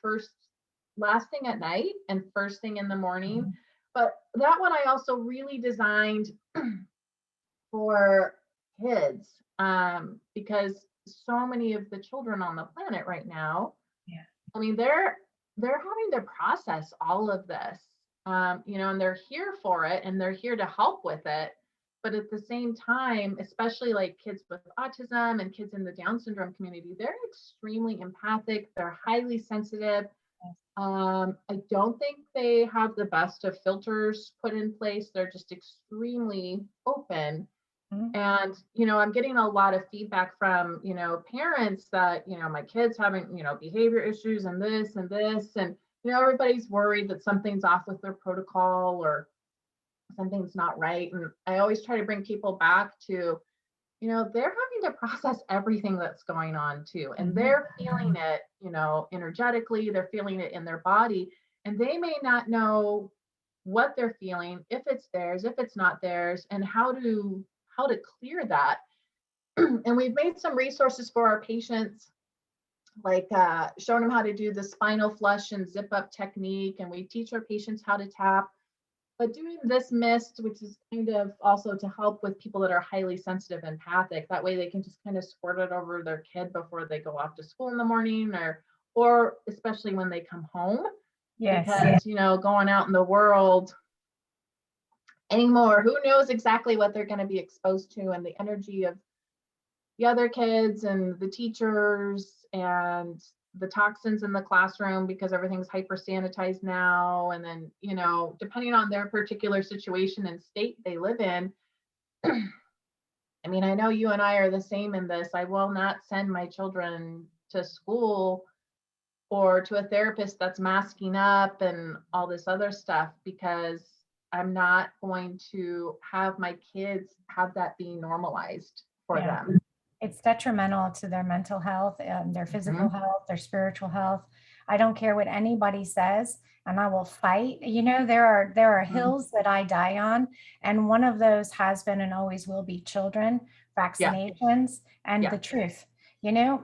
last thing at night and first thing in the morning. But that one I also really designed for kids because so many of the children on the planet right now, I mean, they're having to process all of this, you know, and they're here for it and they're here to help with it. But at the same time, especially like kids with autism and kids in the Down syndrome community, they're extremely empathic. They're highly sensitive. I don't think they have the best of filters put in place. They're just extremely open. And, you know, I'm getting a lot of feedback from, you know, parents that, you know, my kids having, you know, behavior issues and this and this. And, you know, everybody's worried that something's off with their protocol or something's not right. And I always try to bring people back to, you know, they're having to process everything that's going on too. And they're feeling it, you know, energetically, they're feeling it in their body. And they may not know what they're feeling, if it's theirs, if it's not theirs, and how to clear that. And we've made some resources for our patients, like showing them how to do the spinal flush and zip up technique. And we teach our patients how to tap. But doing this mist, which is kind of also to help with people that are highly sensitive and empathic, that way they can just kind of squirt it over their kid before they go off to school in the morning, or especially when they come home.
Yes.
Because, you know, going out in the world anymore, who knows exactly what they're going to be exposed to, and the energy of the other kids and the teachers and the toxins in the classroom, because everything's hyper sanitized now. And then, you know, depending on their particular situation and state they live in, I mean, I know you and I are the same in this. I will not send my children to school or to a therapist that's masking up and all this other stuff, because I'm not going to have my kids have that being normalized for them.
It's detrimental to their mental health, their physical health, their spiritual health. I don't care what anybody says, and I will fight. You know, there are hills that I die on, and one of those has been and always will be children, vaccinations, and the truth. You know,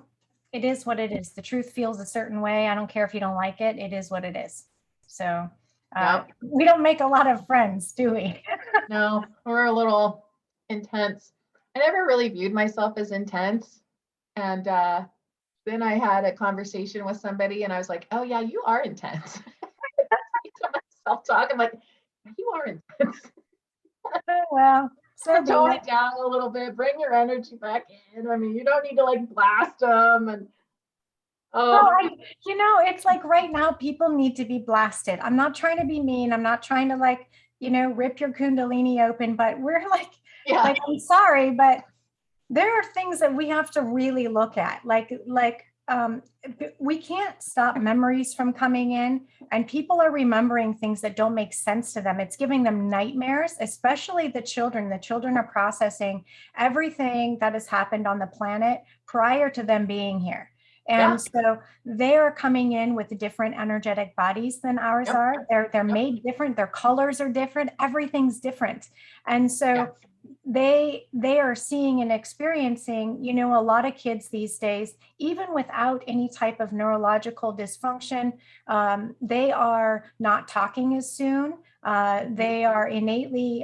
it is what it is. The truth feels a certain way. I don't care if you don't like it. It is what it is. So we don't make a lot of friends, do we?
No, we're a little intense. I never really viewed myself as intense. And then I had a conversation with somebody and I was like, oh yeah, you are intense. To myself talk, I'm like, you are intense.
Well, so
tone it down a little bit, bring your energy back in. I mean, you don't need to like blast them. And
you know, it's like right now people need to be blasted. I'm not trying to be mean. I'm not trying to like, you know, rip your kundalini open, but we're like,
Yeah.
Like, I'm sorry, but there are things that we have to really look at. We can't stop memories from coming in, and people are remembering things that don't make sense to them. It's giving them nightmares, especially the children. The children are processing everything that has happened on the planet prior to them being here. And so they are coming in with different energetic bodies than ours are. They're made different. Their colors are different. Everything's different. And so they are seeing and experiencing, a lot of kids these days, even without any type of neurological dysfunction, they are not talking as soon. They are innately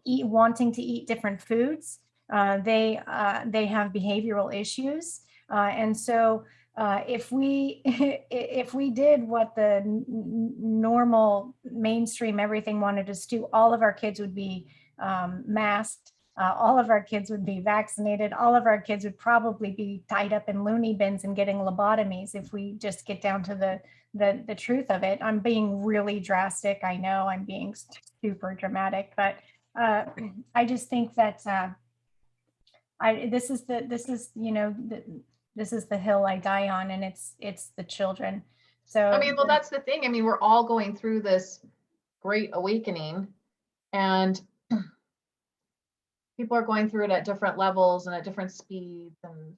wanting to eat different foods. They have behavioral issues. And so if we did what the normal mainstream everything wanted us to do, all of our kids would be masked. All of our kids would be vaccinated. All of our kids would probably be tied up in loony bins and getting lobotomies if we just get down to the truth of it. I'm being really drastic. I know I'm being super dramatic, but I just think that this is the hill I die on, and it's the children. So
I mean, well, that's the thing. I mean, we're all going through this great awakening, and people are going through it at different levels and at different speeds. And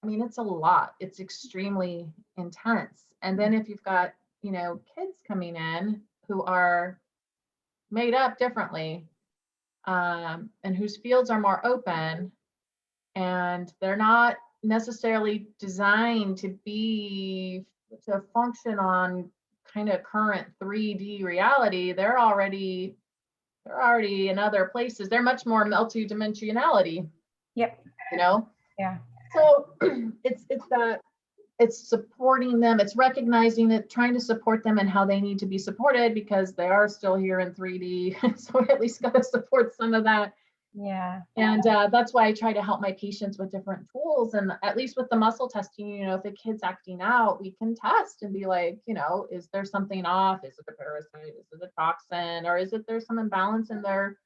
I mean, it's a lot. It's extremely intense. And then if you've got, kids coming in who are made up differently, and whose fields are more open, and they're not necessarily designed to function on kind of current 3D reality. They're already in other places. They're much more multi-dimensionality.
Yep.
Yeah. So it's supporting them, it's recognizing it, trying to support them and how they need to be supported, because they are still here in 3D. So at least got to support some of that.
Yeah.
And that's why I try to help my patients with different tools. And at least with the muscle testing, if the kid's acting out, we can test and be like, is there something off? Is it a parasite? Is it a toxin? Or is it there's some imbalance in their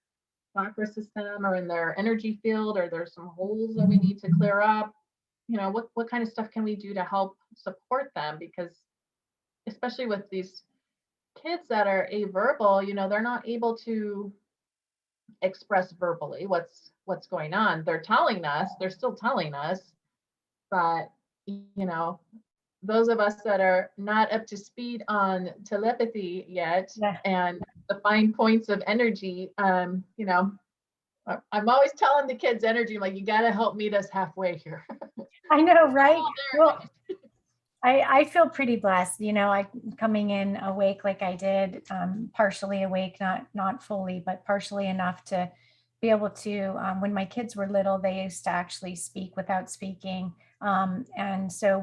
chakra system or in their energy field? Or there's some holes that we need to clear up? What kind of stuff can we do to help support them? Because especially with these kids that are averbal, they're not able to express verbally what's going on. They're still telling us, but those of us that are not up to speed on telepathy yet, and the fine points of energy, I'm always telling the kids energy, like, you got to help meet us halfway here.
I know, right? Well, I feel pretty blessed, I coming in awake like I did, partially awake, not fully, but partially enough to be able to, when my kids were little, they used to actually speak without speaking. And so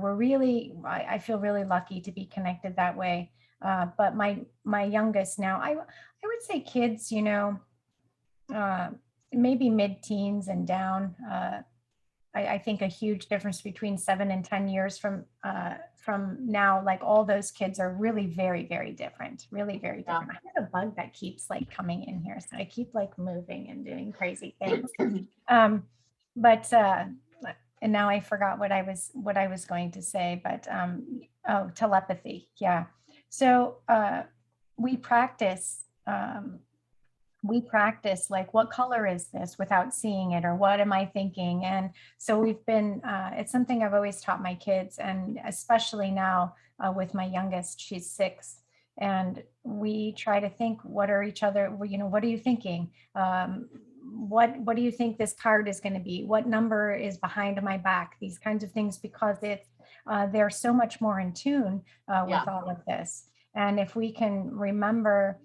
I feel really lucky to be connected that way. But my youngest now, I would say kids, maybe mid-teens and down. I think a huge difference between 7 and 10 years from now, like all those kids are really very, very different, really very different. I have a bug that keeps like coming in here. So I keep like moving and doing crazy things. And now I forgot what I was going to say, but telepathy. Yeah. So we practice like, what color is this without seeing it, or what am I thinking? And so we've been, it's something I've always taught my kids, and especially now with my youngest, she's 6. And we try to think, what are each other, what are you thinking? What do you think this card is going to be? What number is behind my back? These kinds of things, because they're so much more in tune with all of this. And if we can remember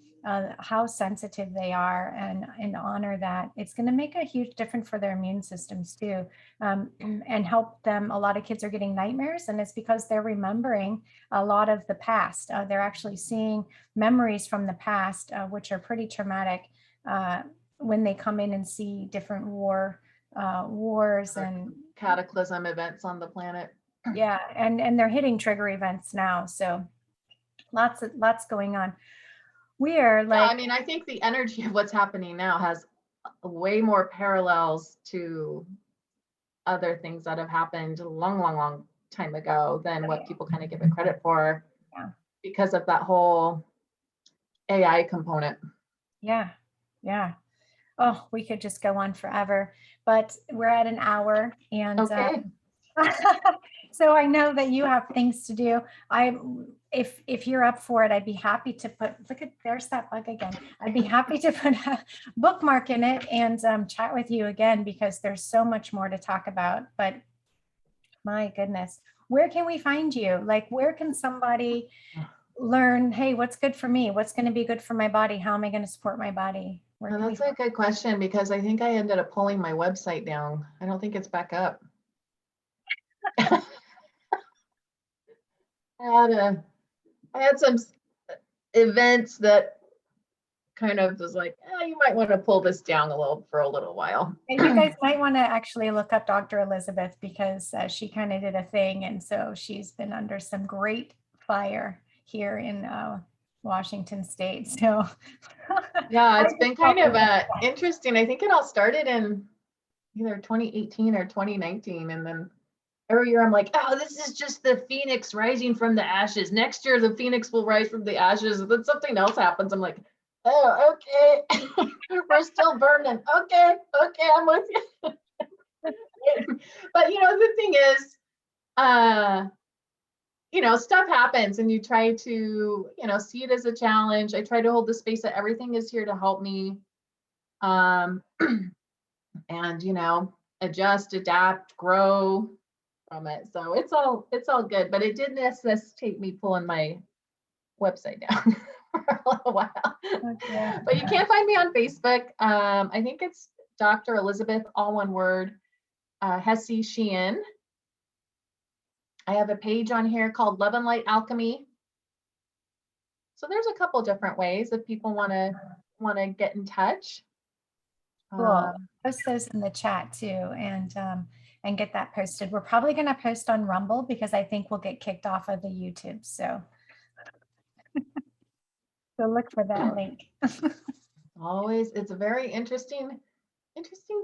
how sensitive they are and honor that, it's going to make a huge difference for their immune systems too, and help them. A lot of kids are getting nightmares, and it's because they're remembering a lot of the past. They're actually seeing memories from the past, which are pretty traumatic, when they come in and see different wars and
cataclysm events on the planet.
Yeah, and they're hitting trigger events now, so lots going on. We are like,
I mean, I think the energy of what's happening now has way more parallels to other things that have happened a long, long, long time ago than what people kind of give it credit for,
Yeah.
because of that whole AI component.
Yeah. Yeah. Oh, we could just go on forever, but we're at an hour, and
Okay.
so I know that you have things to do. If you're up for it, I'd be happy to there's that bug again. I'd be happy to put a bookmark in it and chat with you again, because there's so much more to talk about. But my goodness, where can we find you? Like, where can somebody learn, hey, what's good for me? What's going to be good for my body? How am I going to support my body?
Well, that's a good question, because I think I ended up pulling my website down. I don't think it's back up. I had some events that kind of was like, you might want to pull this down for a little while.
And you guys might want to actually look up Dr. Elizabeth, because she kind of did a thing. And so she's been under some great fire here in Washington State. So
yeah, it's been kind of interesting. I think it all started in either 2018 or 2019. And then every year I'm like, oh, this is just the phoenix rising from the ashes. Next year, the phoenix will rise from the ashes. And then something else happens. I'm like, oh, okay. We're still burning. Okay, I'm with you. But the thing is, stuff happens, and you try to, see it as a challenge. I try to hold the space that everything is here to help me. And, adjust, adapt, grow from it. So it's all good, but it did necessitate me pulling my website down for a little while. Okay. But you can't find me on Facebook. I think it's Dr. Elizabeth, all one word, Hesse Sheehan. I have a page on here called Love and Light Alchemy. So there's a couple different ways if people want to get in touch.
Cool. Post those in the chat too, and get that posted. We're probably going to post on Rumble, because I think we'll get kicked off of the YouTube. So look for that link.
Always, it's a very interesting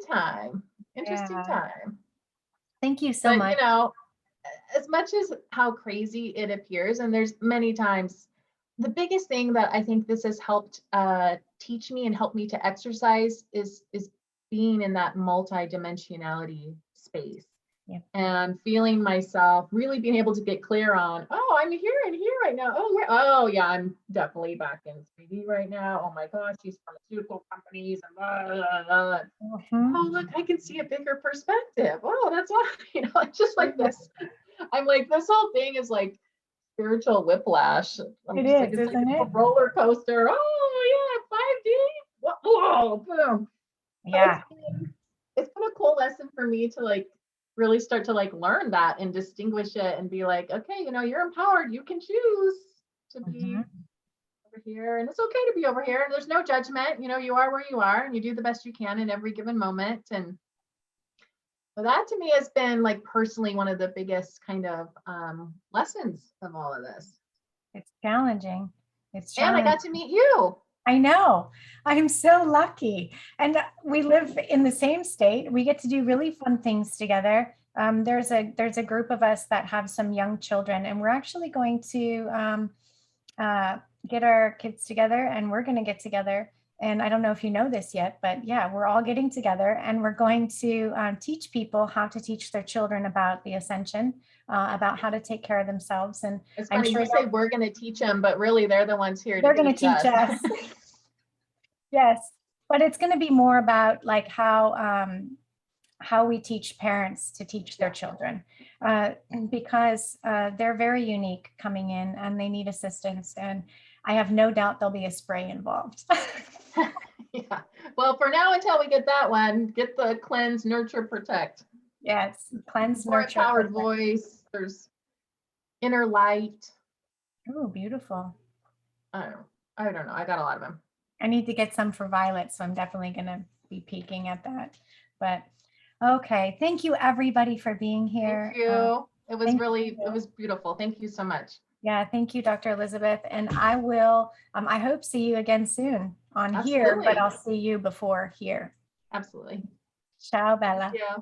time. Time.
Thank you so much.
As much as how crazy it appears, and there's many times, the biggest thing that I think this has helped teach me and help me to exercise is being in that multidimensionality space. Yeah. And feeling myself really being able to get clear on, oh, I'm here and here right now. Oh yeah, I'm definitely back in 3D right now. Oh my gosh, these pharmaceutical companies and blah, blah, blah. Mm-hmm. Oh, look, I can see a bigger perspective. Oh, that's why, it's just like this. I'm like, this whole thing is like spiritual whiplash. It's like a roller coaster. Oh yeah, 5D. Whoa, boom. Yeah. It's been a cool lesson for me to like really start to like learn that and distinguish it and be like, okay, you're empowered. You can choose to be over here, and it's okay to be over here. There's no judgment. You are where you are, and you do the best you can in every given moment. And so that to me has been like personally one of the biggest kind of lessons of all of this. It's challenging. And I got to meet you. I know. I'm so lucky. And we live in the same state. We get to do really fun things together. There's a group of us that have some young children, and we're actually going to get our kids together, and we're going to get together. And I don't know if you know this yet, but yeah, we're all getting together, and we're going to teach people how to teach their children about the ascension, about how to take care of themselves. And it's funny, you say we're going to teach them, but really they're the ones here. They're going to teach us. Yes, but it's going to be more about like how we teach parents to teach their children, because they're very unique coming in, and they need assistance. And I have no doubt there'll be a spray involved. Yeah. Well, for now, until we get that one, get the cleanse, nurture, protect. Yes. Cleanse, nurture, empowered voice. There's inner light. Oh, beautiful. I don't know. I got a lot of them. I need to get some for Violet, so I'm definitely going to be peeking at that. But okay. Thank you, everybody, for being here. Thank you. It was beautiful. Thank you so much. Yeah, thank you, Dr. Elizabeth. And I will, I hope see you again soon on Absolutely. Here, but I'll see you before here. Absolutely.
Ciao, Bella.
Yeah.